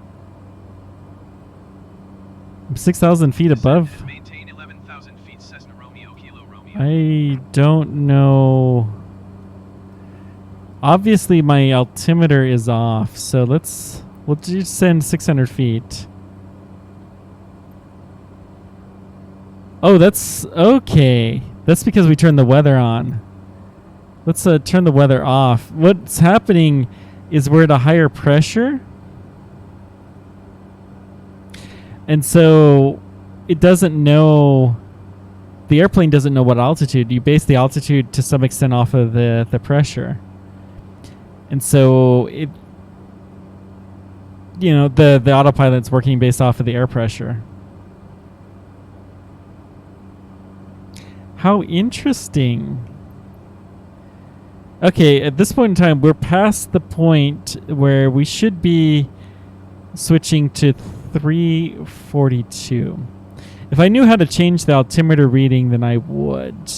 Speaker 1: I'm 6,000 feet above.
Speaker 2: Maintain 11,000 feet, Cessna Romeo Kilo Romeo.
Speaker 1: I don't know. Obviously, my altimeter is off, so we'll just send 600 feet. Oh, that's okay. That's because we turned the weather on. Let's turn the weather off. What's happening is we're at a higher pressure. And so it doesn't know, the airplane doesn't know what altitude. You base the altitude to some extent off of the pressure. And so it, the autopilot's working based off of the air pressure. How interesting. Okay, at this point in time, we're past the point where we should be switching to 342. If I knew how to change the altimeter reading, then I would.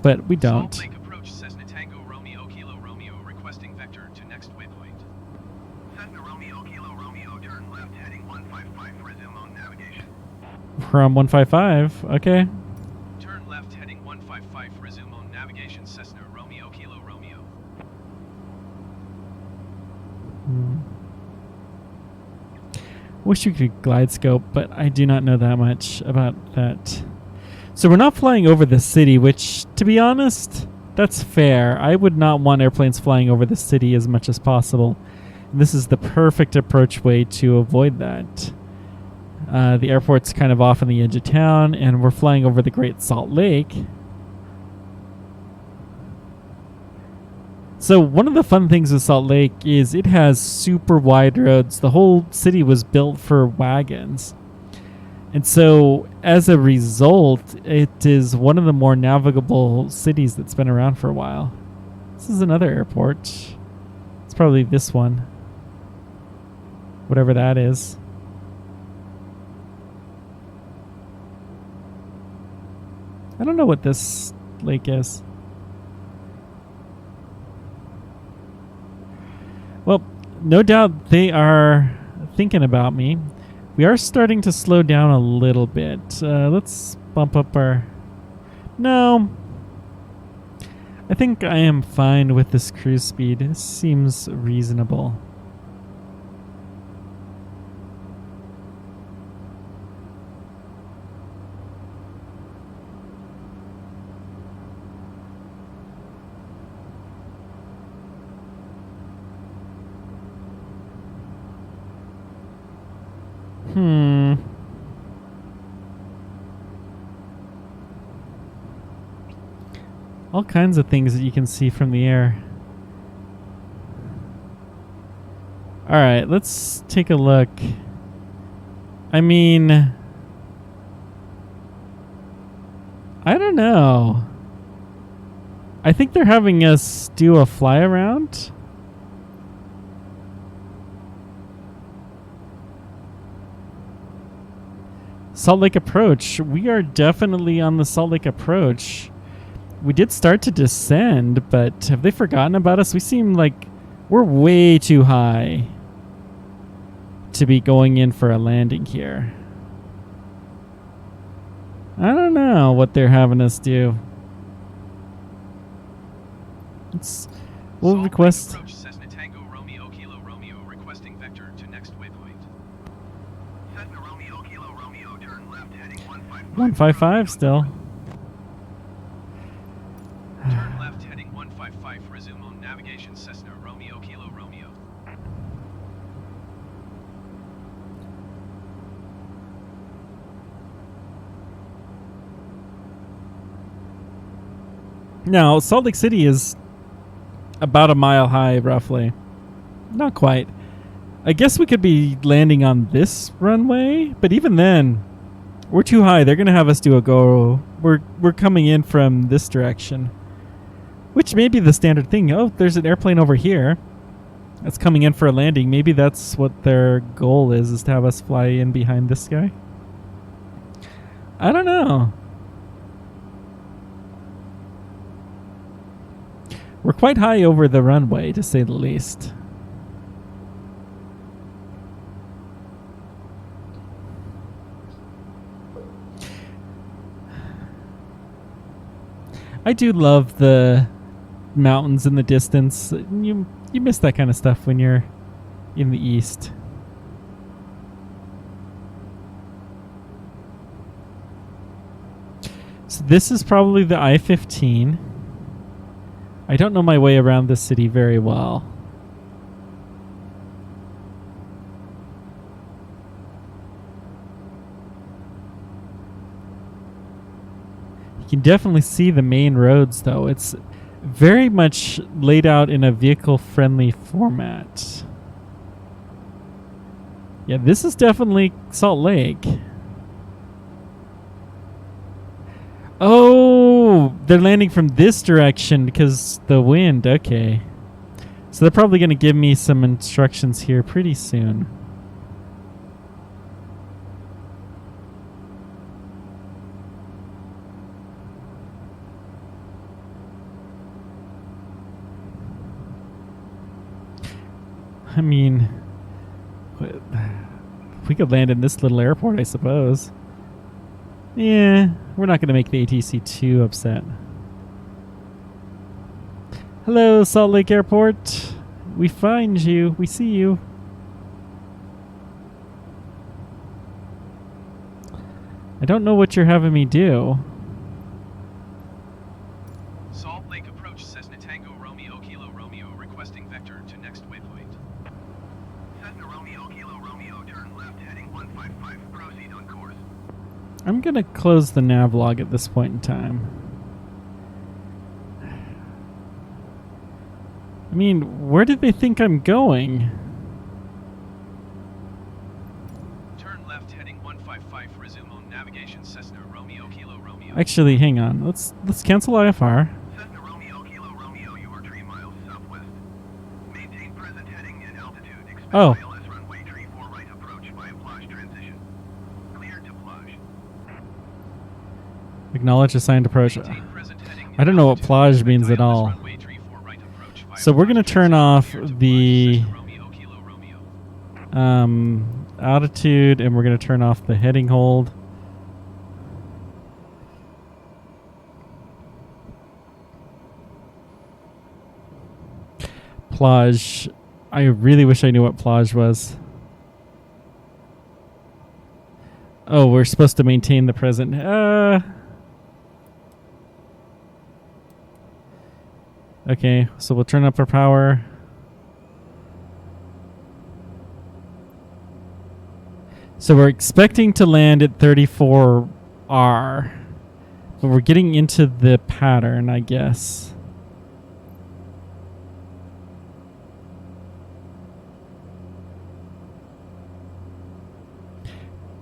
Speaker 1: But we don't.
Speaker 2: Salt Lake approach, Cessna Tango Romeo Kilo Romeo, requesting vector to next waypoint.
Speaker 3: Cessna Romeo Kilo Romeo, turn left heading 155, resume on navigation.
Speaker 1: From 155, okay.
Speaker 2: Turn left heading 155, resume on navigation, Cessna Romeo Kilo Romeo.
Speaker 1: Wish we could glide scope, but I do not know that much about that. So we're not flying over the city, which, to be honest, that's fair. I would not want airplanes flying over the city as much as possible. And this is the perfect approach way to avoid that. The airport's kind of off on the edge of town, and we're flying over the Great Salt Lake. So one of the fun things with Salt Lake is it has super wide roads. The whole city was built for wagons. And so as a result, it is one of the more navigable cities that's been around for a while. This is another airport. It's probably this one. Whatever that is. I don't know what this lake is. Well, no doubt they are thinking about me. We are starting to slow down a little bit. Let's bump up our... No. I think I am fine with this cruise speed. It seems reasonable. All kinds of things that you can see from the air. All right, let's take a look. I mean, I don't know. I think they're having us do a fly around. Salt Lake approach. We are definitely on the Salt Lake approach. We did start to descend, but have they forgotten about us? We seem like we're way too high to be going in for a landing here. I don't know what they're having us do. We'll request...
Speaker 2: Approach, Cessna Tango Romeo Kilo Romeo, requesting vector to next waypoint.
Speaker 3: Cessna Romeo Kilo Romeo, turn left heading 155.
Speaker 1: 155 still.
Speaker 2: Turn left heading 155, resume Romeo Kilo Romeo.
Speaker 1: Now, Salt Lake City is about a mile high, roughly. Not quite. I guess we could be landing on this runway, but even then, we're too high. They're going to have us do a go. We're coming in from this direction, which may be the standard thing. Oh, there's an airplane over here that's coming in for a landing. Maybe that's what their goal is to have us fly in behind this guy. I don't know. We're quite high over the runway, to say the least. I do love the mountains in the distance. You miss that kind of stuff when you're in the east. So this is probably the I-15. I don't know my way around this city very well. You can definitely see the main roads, though. It's very much laid out in a vehicle-friendly format. Yeah, this is definitely Salt Lake. Oh, they're landing from this direction because the wind. Okay. So they're probably going to give me some instructions here pretty soon. I mean, we could land in this little airport, I suppose. Yeah, we're not going to make the ATC too upset. Hello, Salt Lake Airport. We find you. We see you. I don't know what you're having me do.
Speaker 2: Salt Lake approach Cessna Tango Romeo Kilo Romeo requesting vector to next waypoint.
Speaker 3: Cessna Romeo Kilo Romeo, turn left heading 155, proceed on course.
Speaker 1: I'm going to close the nav log at this point in time. I mean, where did they think I'm going?
Speaker 2: Turn left heading 155, resume on navigation Cessna Romeo Kilo Romeo.
Speaker 1: Actually, hang on. Let's cancel IFR.
Speaker 3: Cessna Romeo Kilo Romeo, you are 3 miles southwest. Maintain present heading and altitude. Expect
Speaker 1: Oh.
Speaker 3: ILS runway 34 right approach by plage transition. Cleared to plage.
Speaker 1: Acknowledge assigned approach.
Speaker 2: Maintain present heading
Speaker 1: I don't know what
Speaker 2: and
Speaker 1: plage
Speaker 2: altitude.
Speaker 1: means at
Speaker 2: Expect
Speaker 1: all.
Speaker 2: ILS runway 34 right approach by
Speaker 1: So we're going to
Speaker 2: plage
Speaker 1: turn off
Speaker 2: transition. Cleared to
Speaker 1: the
Speaker 2: plage, Cessna Romeo Kilo Romeo.
Speaker 1: altitude, and we're going to turn off the heading hold. Plage. I really wish I knew what plage was. Oh, we're supposed to maintain the present. Okay, so we'll turn up our power. So we're expecting to land at 34R. But we're getting into the pattern, I guess.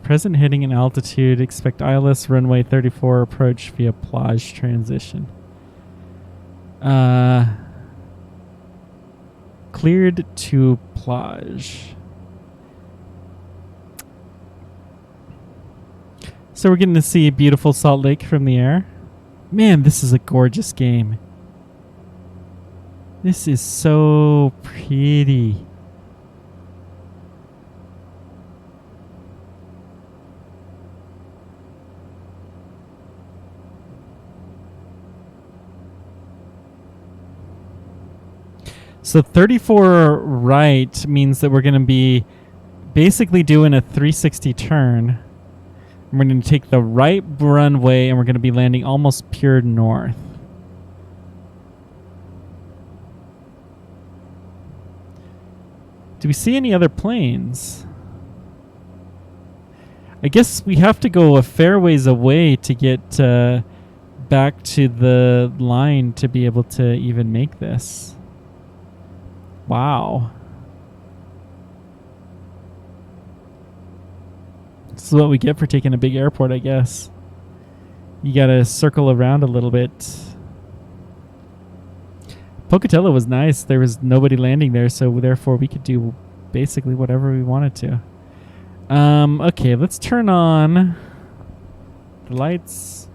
Speaker 1: Present heading and altitude. Expect ILS runway 34 approach via plage transition. Cleared to plage. So we're getting to see beautiful Salt Lake from the air. Man, this is a gorgeous game. This is so pretty. So 34 right means that we're going to be basically doing a 360 turn. And we're going to take the right runway and we're going to be landing almost pure north. Do we see any other planes? I guess we have to go a fair ways away to get back to the line to be able to even make this. Wow. This is what we get for taking a big airport, I guess. You gotta circle around a little bit. Pocatello was nice. There was nobody landing there, so therefore we could do basically whatever we wanted to. Okay, let's turn on the lights.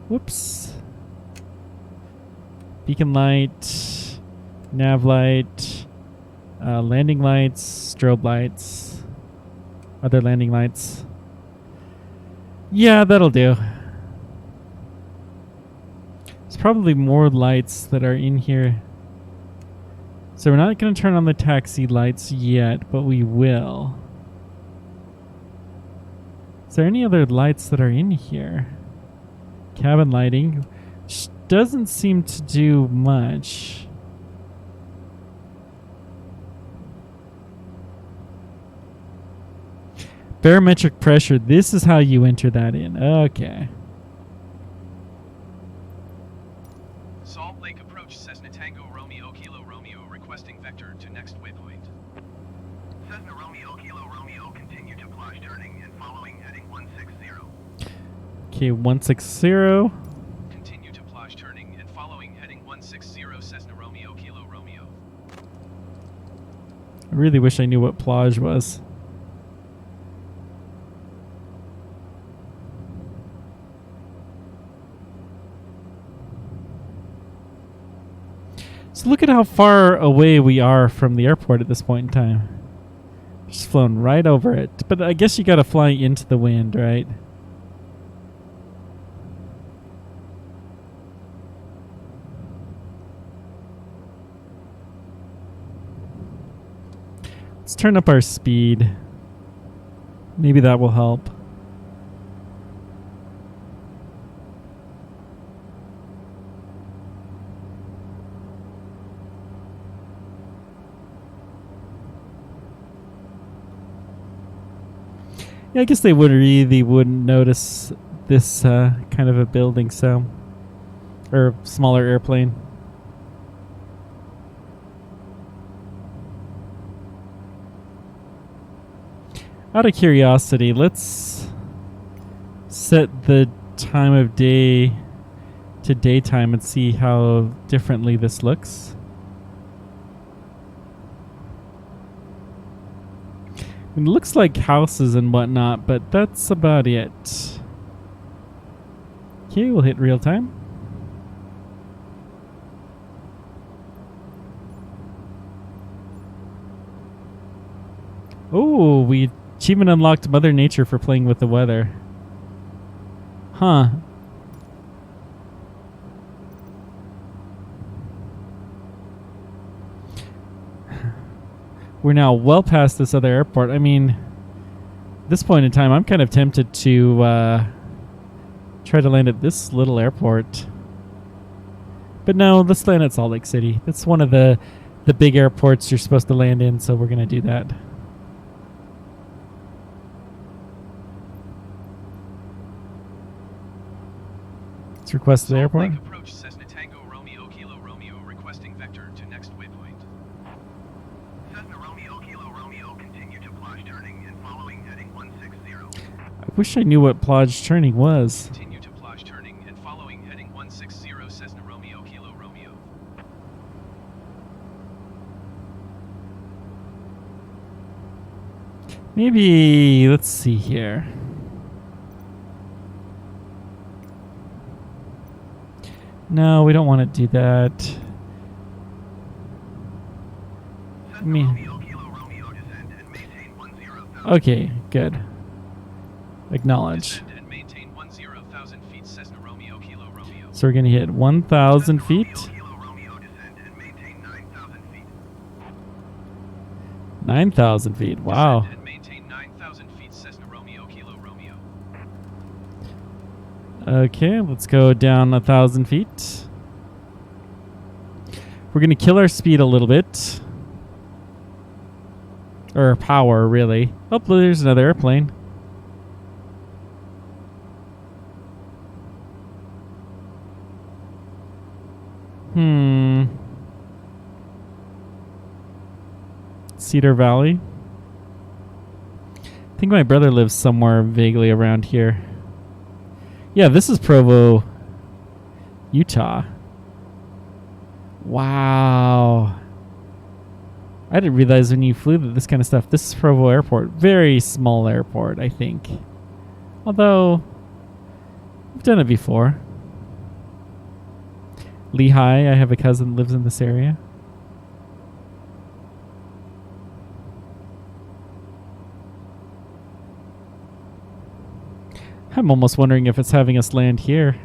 Speaker 1: Whoops. Beacon light, nav light, landing lights, strobe lights, other landing lights. Yeah, that'll do. There's probably more lights that are in here. So we're not going to turn on the taxi lights yet, but we will. Is there any other lights that are in here? Cabin lighting, which doesn't seem to do much. Barometric pressure, this is how you enter that in. Okay.
Speaker 2: Salt Lake approach, Cessna Tango Romeo Kilo Romeo requesting vector to next waypoint.
Speaker 3: Cessna Romeo Kilo Romeo, continue to plage turning and following heading 160.
Speaker 1: Okay, 160.
Speaker 2: Continue to plage turning and following heading 160 Cessna Romeo Kilo Romeo.
Speaker 1: I really wish I knew what plage was. So look at how far away we are from the airport at this point in time. Just flown right over it. But I guess you got to fly into the wind, right? Let's turn up our speed. Maybe that will help. Yeah, I guess they wouldn't notice this kind of a building, so, or smaller airplane. Out of curiosity, let's set the time of day to daytime and see how differently this looks. It looks like houses and whatnot, but that's about it. Okay, we'll hit real time. Oh, we achievement unlocked Mother Nature for playing with the weather. Huh. We're now well past this other airport. I mean, at this point in time, I'm kind of tempted to try to land at this little airport. But no, let's land at Salt Lake City. That's one of the big airports you're supposed to land in, so we're going to do that. Let's request the airport.
Speaker 2: Lake approach, Cessna Tango Romeo Kilo Romeo requesting vector to next waypoint.
Speaker 3: Cessna Romeo Kilo Romeo, continue to plage turning and following heading 160.
Speaker 1: I wish I knew what plage turning was.
Speaker 2: Continue to plage turning and following heading 160 Cessna Romeo Kilo Romeo.
Speaker 1: Maybe, let's see here. No, we don't want to do that. I mean,
Speaker 3: Romeo Kilo Romeo, descend and maintain 10,000.
Speaker 1: okay, good. Acknowledge.
Speaker 2: Descend and maintain 10,000 feet, Cessna Romeo Kilo Romeo.
Speaker 1: So we're going to hit 1,000 feet.
Speaker 3: Kilo Romeo, descend and maintain 9,000 feet.
Speaker 1: 9,000 feet, wow.
Speaker 2: Descend and maintain 9,000 feet, Cessna Romeo Kilo Romeo.
Speaker 1: Okay, let's go down 1,000 feet. We're going to kill our speed a little bit. Or power, really. Oh, there's another airplane. Cedar Valley. I think my brother lives somewhere vaguely around here. Yeah, this is Provo, Utah. Wow. I didn't realize when you flew that this kind of stuff. This is Provo Airport. Very small airport, I think. Although, I've done it before. Lehigh, I have a cousin that lives in this area. I'm almost wondering if it's having us land here.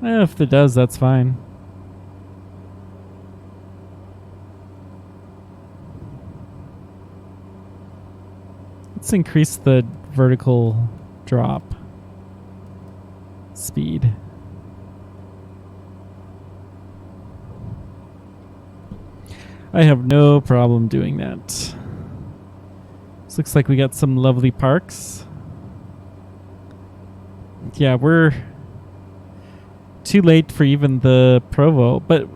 Speaker 1: If it does, that's fine. Let's increase the vertical drop speed. I have no problem doing that. This looks like we got some lovely parks. Yeah, we're too late for even the Provo, but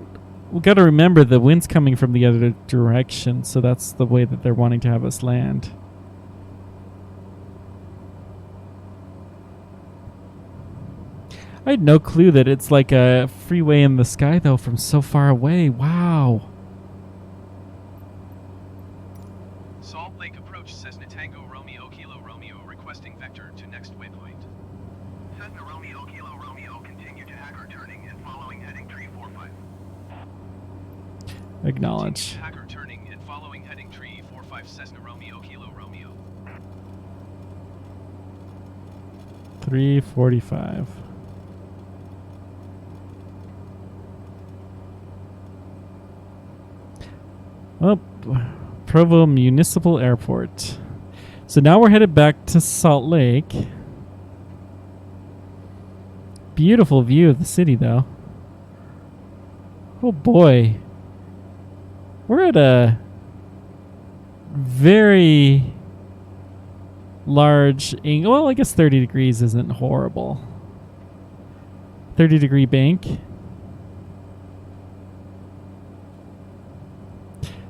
Speaker 1: we got to remember the wind's coming from the other direction, so that's the way that they're wanting to have us land. I had no clue that it's like a freeway in the sky, though, from so far away. Wow.
Speaker 2: Salt Lake approach, Cessna Tango Romeo Kilo Romeo requesting vector to next waypoint.
Speaker 3: Cessna Romeo Kilo Romeo, continue to Hacker turning and following heading tree 45.
Speaker 1: Acknowledge.
Speaker 2: Hacker turning and following heading tree 45 Cessna Romeo Kilo Romeo.
Speaker 1: 345. Oh, Provo Municipal Airport. So now we're headed back to Salt Lake. Beautiful view of the city, though. Oh boy. We're at a very large angle. Well, I guess 30 degrees isn't horrible. 30-degree bank.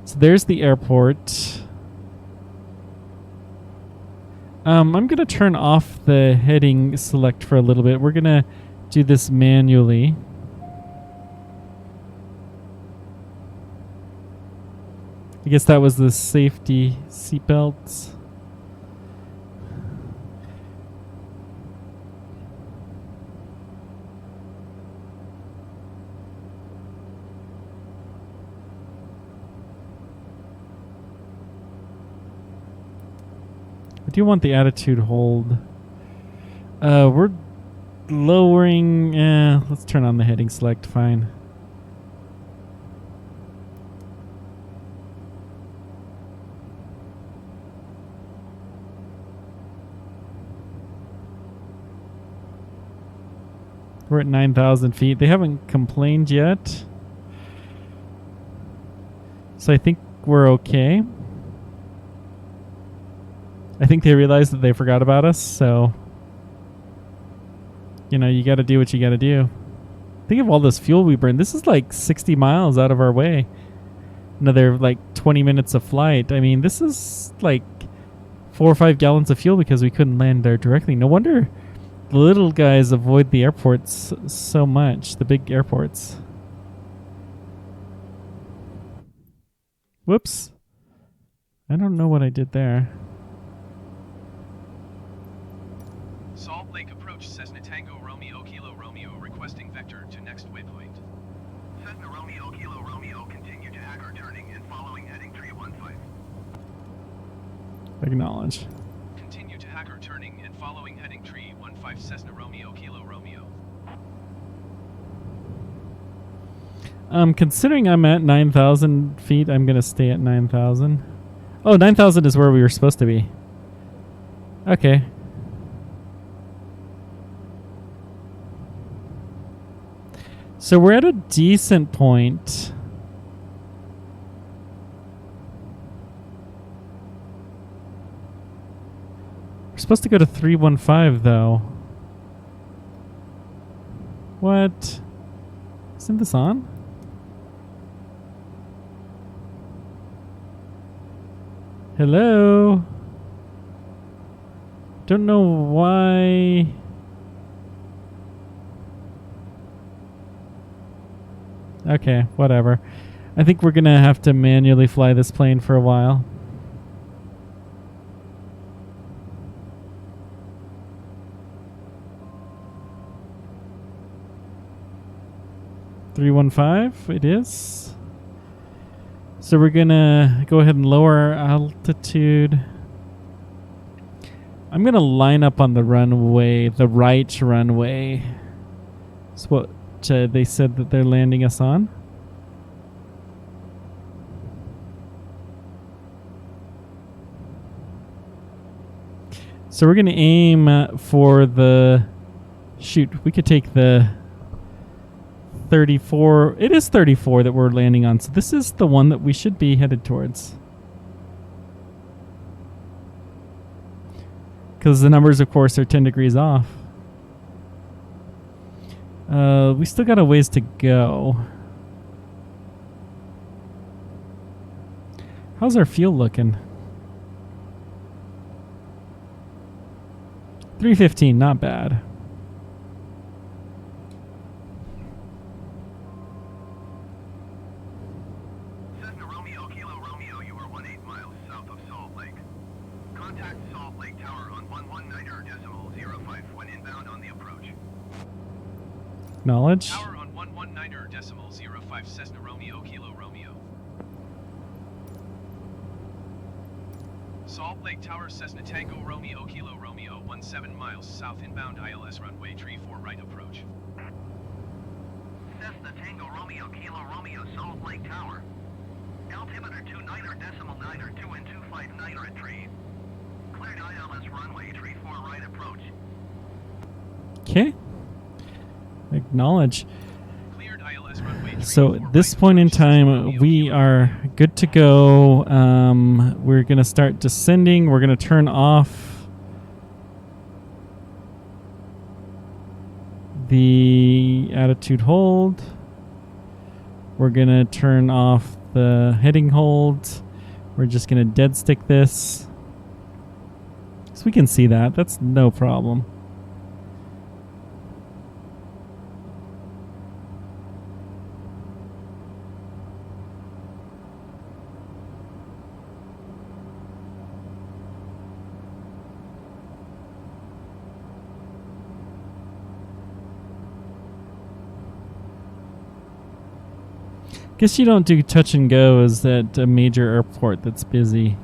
Speaker 1: So there's the airport. I'm going to turn off the heading select for a little bit. We're going to do this manually. I guess that was the safety seatbelts. I do want the attitude hold. We're lowering. Let's turn on the heading select. Fine. We're at 9,000 feet. They haven't complained yet. So I think we're okay. I think they realized that they forgot about us, so you know, you got to do what you got to do. Think of all this fuel we burned. This is like 60 miles out of our way. Another like 20 minutes of flight. I mean, this is like 4 or 5 gallons of fuel because we couldn't land there directly. No wonder the little guys avoid the airports so much, the big airports. Whoops. I don't know what I did there.
Speaker 2: Salt Lake approach, Cessna Tango Romeo Kilo Romeo requesting vector to next waypoint.
Speaker 3: Cessna Romeo Kilo Romeo, continue to Hacker turning and following heading tree 15.
Speaker 1: Acknowledge.
Speaker 2: Continue to Hacker turning and following heading tree 15 Cessna Romeo Kilo Romeo.
Speaker 1: Considering I'm at 9,000 feet, I'm going to stay at 9,000. Oh, 9,000 is where we were supposed to be. Okay. So we're at a decent point. We're supposed to go to 315 though. What? Isn't this on? Hello? Don't know why. Okay, whatever. I think we're gonna have to manually fly this plane for a while. $315 it is. So we're gonna go ahead and lower our altitude. I'm gonna line up on the runway, the right runway. That's what they said that they're landing us on. So we're gonna aim for the... Shoot, we could take the 34. It is 34 that we're landing on. So this is the one that we should be headed towards. Because the numbers, of course, are 10 degrees off. We still got a ways to go. How's our fuel looking? 315, not bad.
Speaker 3: Cessna Romeo Kilo Romeo, you are 18 miles south of Salt Lake. Contact Salt Lake Tower on 119.05 when inbound on the approach.
Speaker 1: Knowledge.
Speaker 2: Tower on 119.05 Cessna Romeo Kilo Romeo. Salt Lake Tower Cessna Tango Romeo Kilo Romeo 17 miles south inbound ILS runway 34 right approach.
Speaker 3: Cessna Tango Romeo Kilo Romeo Salt Lake Tower. Altimeter 29.9 and 259 at tree. Cleared ILS runway 34 right approach.
Speaker 1: Okay. Acknowledge.
Speaker 2: Cleared ILS runway 34
Speaker 1: So at this
Speaker 2: right
Speaker 1: point in
Speaker 2: approach, Cessna
Speaker 1: time,
Speaker 2: Romeo
Speaker 1: we
Speaker 2: Kilo
Speaker 1: are good to go. We're going to start descending. We're going to turn off the attitude hold. We're going to turn off the heading hold. We're just going to dead stick this. So we can see that. That's no problem. Guess you don't do touch and goes at a major airport that's busy.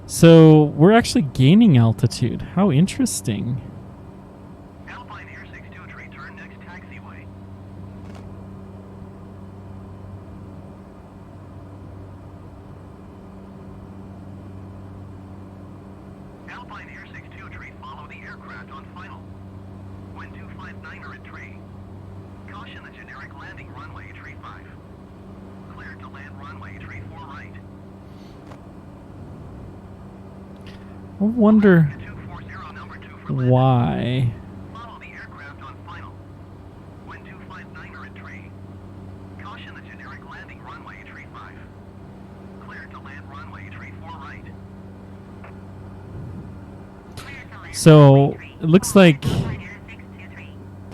Speaker 1: So we're actually gaining altitude. How interesting.
Speaker 3: Alpine Air 62 tree turn next taxiway. Alpine Air 62 tree follow the aircraft on final. Wind 259 at tree. Caution the generic landing runway tree 5. Cleared to land runway tree 4 right.
Speaker 1: I wonder
Speaker 3: 240 number 2 for landing.
Speaker 1: why.
Speaker 3: Follow the aircraft on final. Wind 259 at tree. Caution the generic landing runway tree 5. Cleared to land runway tree 4 right.
Speaker 1: So it looks like...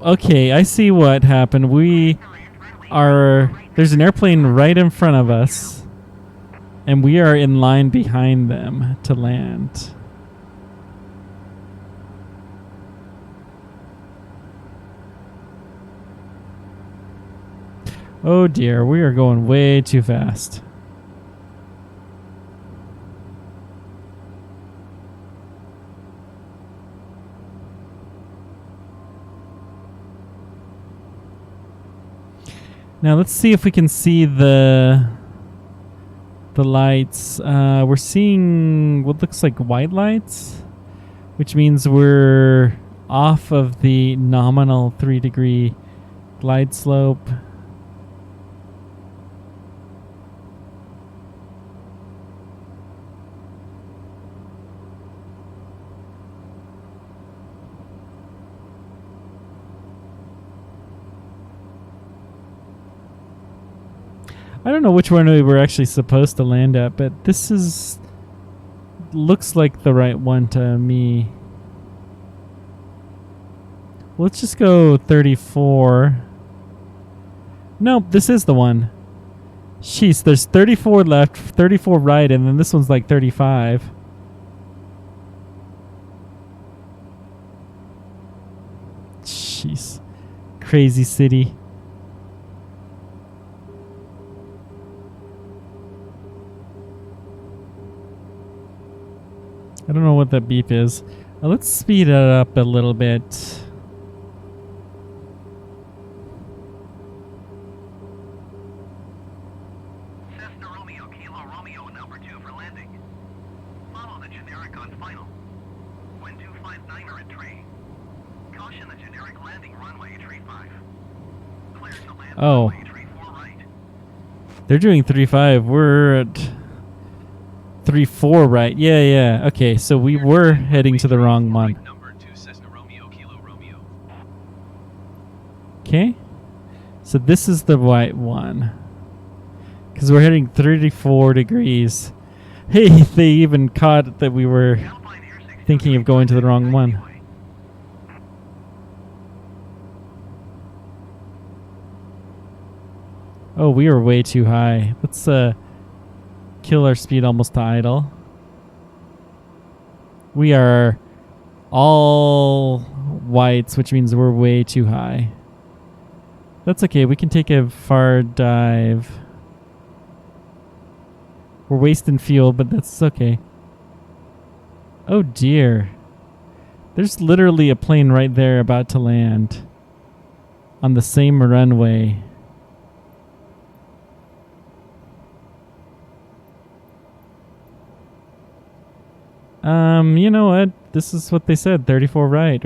Speaker 1: Okay, I see what happened. There's an airplane right in front of us, and we are in line behind them to land. Oh dear, we are going way too fast. Now let's see if we can see the the lights. We're seeing what looks like white lights, which means we're off of the nominal 3-degree glide slope. I don't know which one we were actually supposed to land at, but this is looks like the right one to me. Let's just go 34. Nope, this is the one. Jeez, there's 34 left, 34 right, and then this one's like 35. Jeez. Crazy city. I don't know what that beep is. Let's speed it up a little bit.
Speaker 3: Cessna Romeo Kilo Romeo number 2 for landing. Follow the generic on final. Wind 259er at tree. Caution the generic landing runway tree 5. Clear to land
Speaker 1: Oh.
Speaker 3: runway tree 4 right.
Speaker 1: They're doing 3.5. We're at 3.4 right. Yeah. Okay, so we were heading to the wrong one.
Speaker 2: Number 2 Cessna Romeo Kilo Romeo.
Speaker 1: Okay. So this is the right one. Because we're heading 34 degrees. Hey, they even caught that we were
Speaker 3: Alpine Air 60
Speaker 1: thinking of going to the wrong one.
Speaker 3: taxiway.
Speaker 1: Oh, we are way too high. Let's kill our speed almost to idle. We are all whites, which means we're way too high. That's okay. We can take a far dive. We're wasting fuel, but that's okay. Oh dear. There's literally a plane right there about to land on the same runway. You know what? This is what they said, 34 right?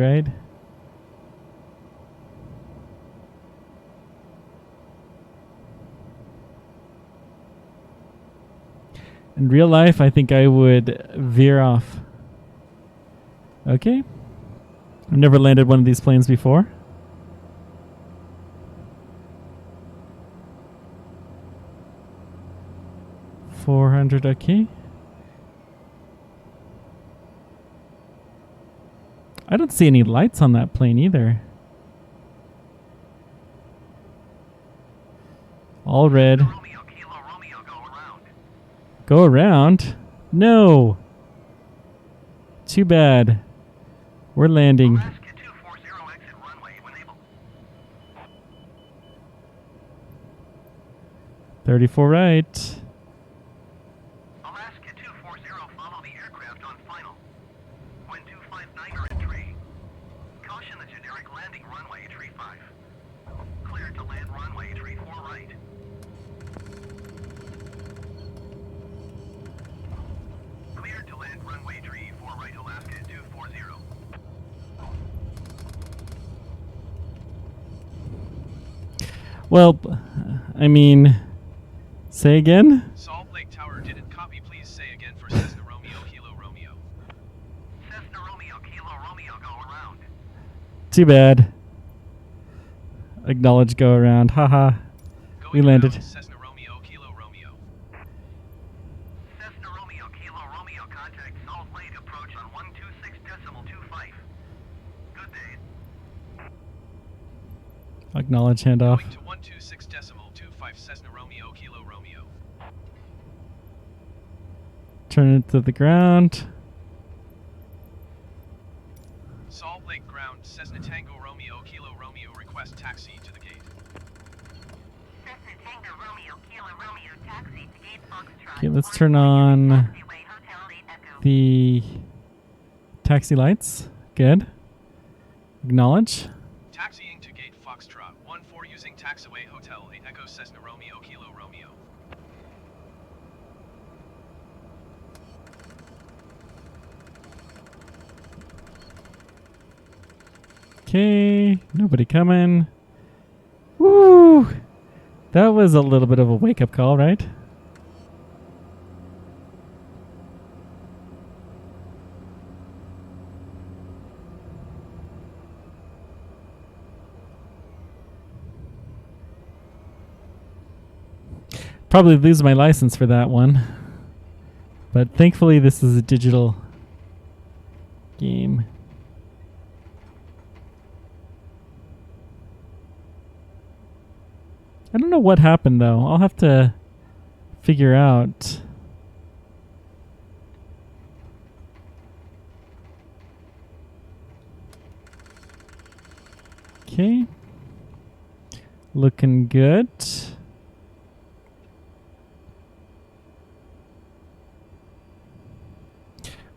Speaker 1: In real life, I think I would veer off. Okay. I've never landed one of these planes before. $400, okay. I don't see any lights on that plane either. All red.
Speaker 3: Romeo Kilo Romeo go around.
Speaker 1: Go around? No. Too bad. We're landing.
Speaker 3: Alaska 240 exit runway when able.
Speaker 1: 34 right.
Speaker 3: Alaska 240 follow the aircraft on final. Wind 259er at tree. Caution the generic landing runway tree 5. Clear to land runway tree 4 right. Cleared to land runway tree 4 right Alaska 240.
Speaker 1: Well, I mean, say again?
Speaker 2: Salt Lake Tower didn't copy. Please say again for Cessna Romeo Kilo Romeo.
Speaker 3: Cessna Romeo Kilo Romeo go around.
Speaker 1: Too bad. Acknowledge go around. Haha. We
Speaker 2: Going
Speaker 1: landed.
Speaker 2: around Cessna Romeo Kilo Romeo.
Speaker 3: Cessna Romeo Kilo Romeo contact Salt Lake approach on 126.25. Good day.
Speaker 1: Acknowledge handoff.
Speaker 2: Going to 126.25 Cessna Romeo Kilo Romeo.
Speaker 1: Turn it to the ground.
Speaker 2: Salt Lake ground Cessna Tango Romeo Kilo Romeo request taxi to the gate.
Speaker 3: Cessna Tango Romeo Kilo Romeo taxi to gate Foxtrot.
Speaker 1: Okay, let's turn on
Speaker 3: Taxiway Hotel 8 Echo.
Speaker 1: the taxi lights. Good. Acknowledge.
Speaker 2: Taxiing to gate Foxtrot 14 using taxiway Hotel 8 Echo Cessna Romeo Kilo Romeo.
Speaker 1: Okay, nobody coming. Woo! That was a little bit of a wake-up call, right? Probably lose my license for that one. But thankfully this is a digital game. I don't know what happened though. I'll have to figure out. Okay. Looking good.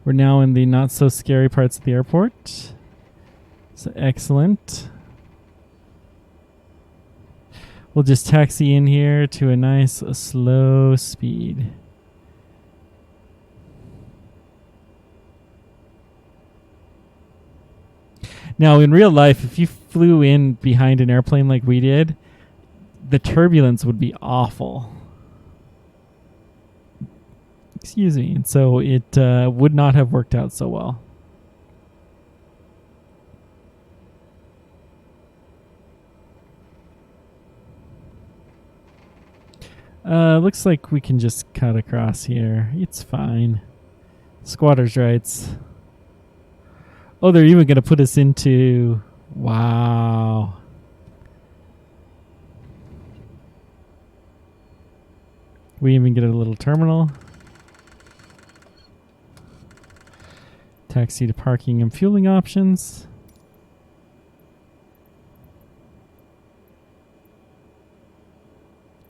Speaker 1: We're now in the not so scary parts of the airport. So excellent. We'll just taxi in here to a nice slow speed. Now, in real life, if you flew in behind an airplane like we did, the turbulence would be awful. Excuse me. And so it would not have worked out so well. Looks like we can just cut across here. It's fine. Squatters' rights. Oh, they're even going to put us into... Wow. We even get a little terminal. Taxi to parking and fueling options.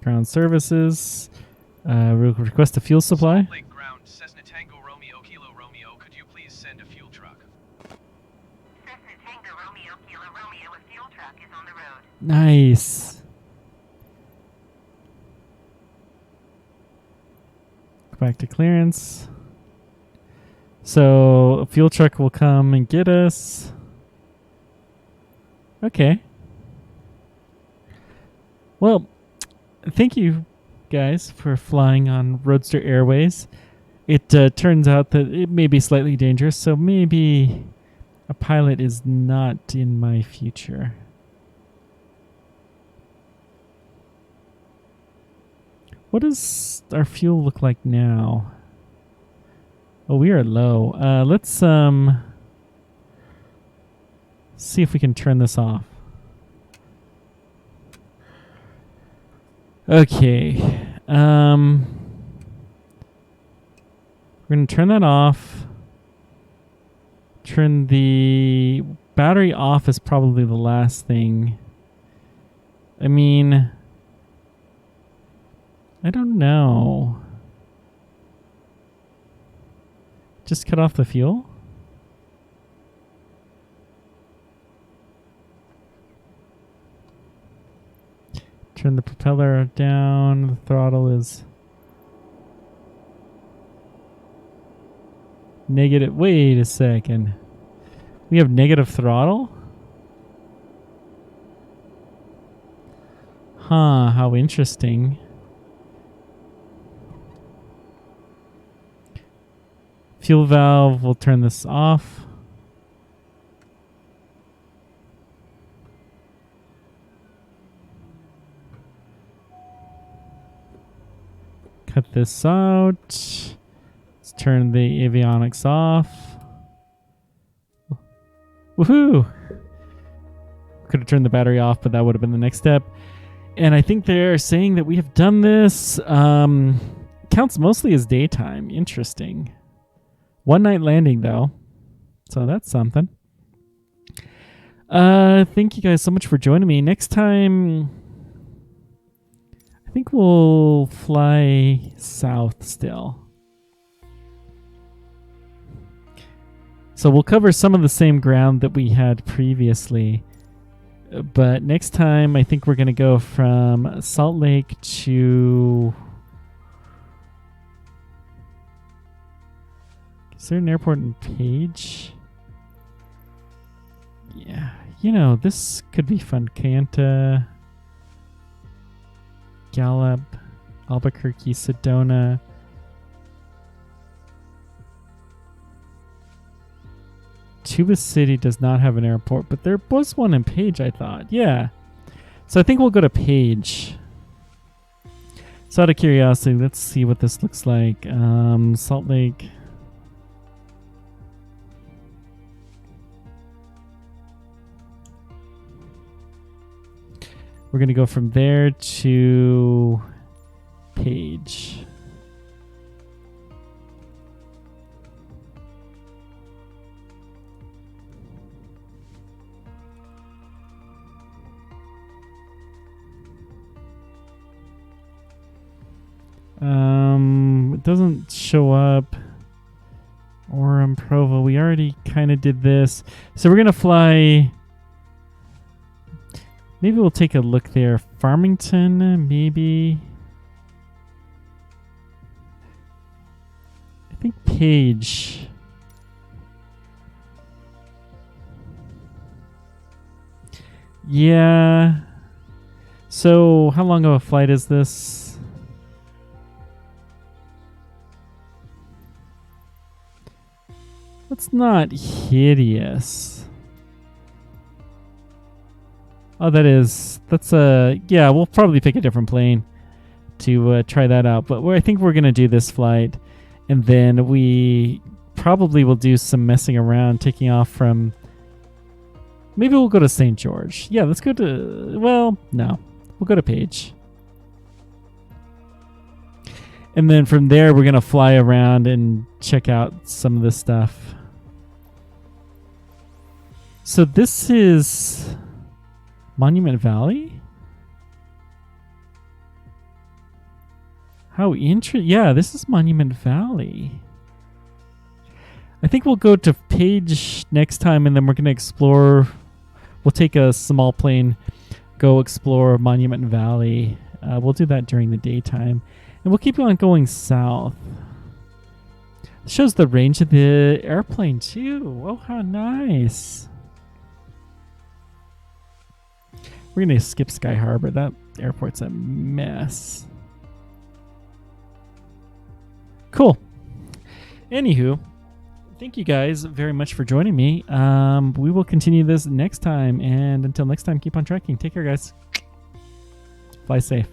Speaker 1: Ground services. We'll request a fuel supply.
Speaker 2: Salt Lake Ground, Cessna Tango Romeo Kilo Romeo. Could you please send a fuel truck?
Speaker 3: Cessna Tango Romeo Kilo Romeo, a fuel truck is on the road.
Speaker 1: Nice. Go back to clearance. So a fuel truck will come and get us. Okay. Well, thank you guys for flying on Roadster Airways. It turns out that it may be slightly dangerous, so maybe a pilot is not in my future. What does our fuel look like now? Oh, we are low. Let's see if we can turn this off. Okay. We're going to turn that off. Turn the battery off is probably the last thing. I mean, I don't know. Just cut off the fuel? Turn the propeller down. The throttle is negative. Wait a second. We have negative throttle? Huh, how interesting. Fuel valve, we'll turn this off. Cut this out. Let's turn the avionics off. Woohoo! Could have turned the battery off, but that would have been the next step. And I think they're saying that we have done this. Counts mostly as daytime. Interesting. One night landing, though. So that's something. Thank you guys so much for joining me. Next time, I think we'll fly south still. So we'll cover some of the same ground that we had previously. But next time, I think we're going to go from Salt Lake to... Is there an airport in Page? Yeah, You know, this could be fun. Kayenta, Gallup, Albuquerque, Sedona. Tuba City does not have an airport, but there was one in Page, I thought. Yeah. So I think we'll go to Page. So out of curiosity, let's see what this looks like. Salt Lake. We're going to go from there to Page. It doesn't show up. Orem, Provo. We already kind of did this. So we're going to fly. Maybe we'll take a look there. Farmington, maybe. I think Page. Yeah. So how long of a flight is this? It's not hideous. Oh, that's yeah, we'll probably pick a different plane to try that out. But I think we're going to do this flight. And then we probably will do some messing around, taking off from... Maybe we'll go to St. George. Yeah, let's go to... Well, no. We'll go to Page. And then from there, we're going to fly around and check out some of this stuff. So this is Monument Valley? How interesting. Yeah, this is Monument Valley. I think we'll go to Page next time, and then we're going to explore. We'll take a small plane, go explore Monument Valley. We'll do that during the daytime. And we'll keep on going south. It shows the range of the airplane, too. Oh, how nice. We're going to skip Sky Harbor. That airport's a mess. Cool. Anywho, thank you guys very much for joining me. We will continue this next time. And until next time, keep on tracking. Take care, guys. Fly safe.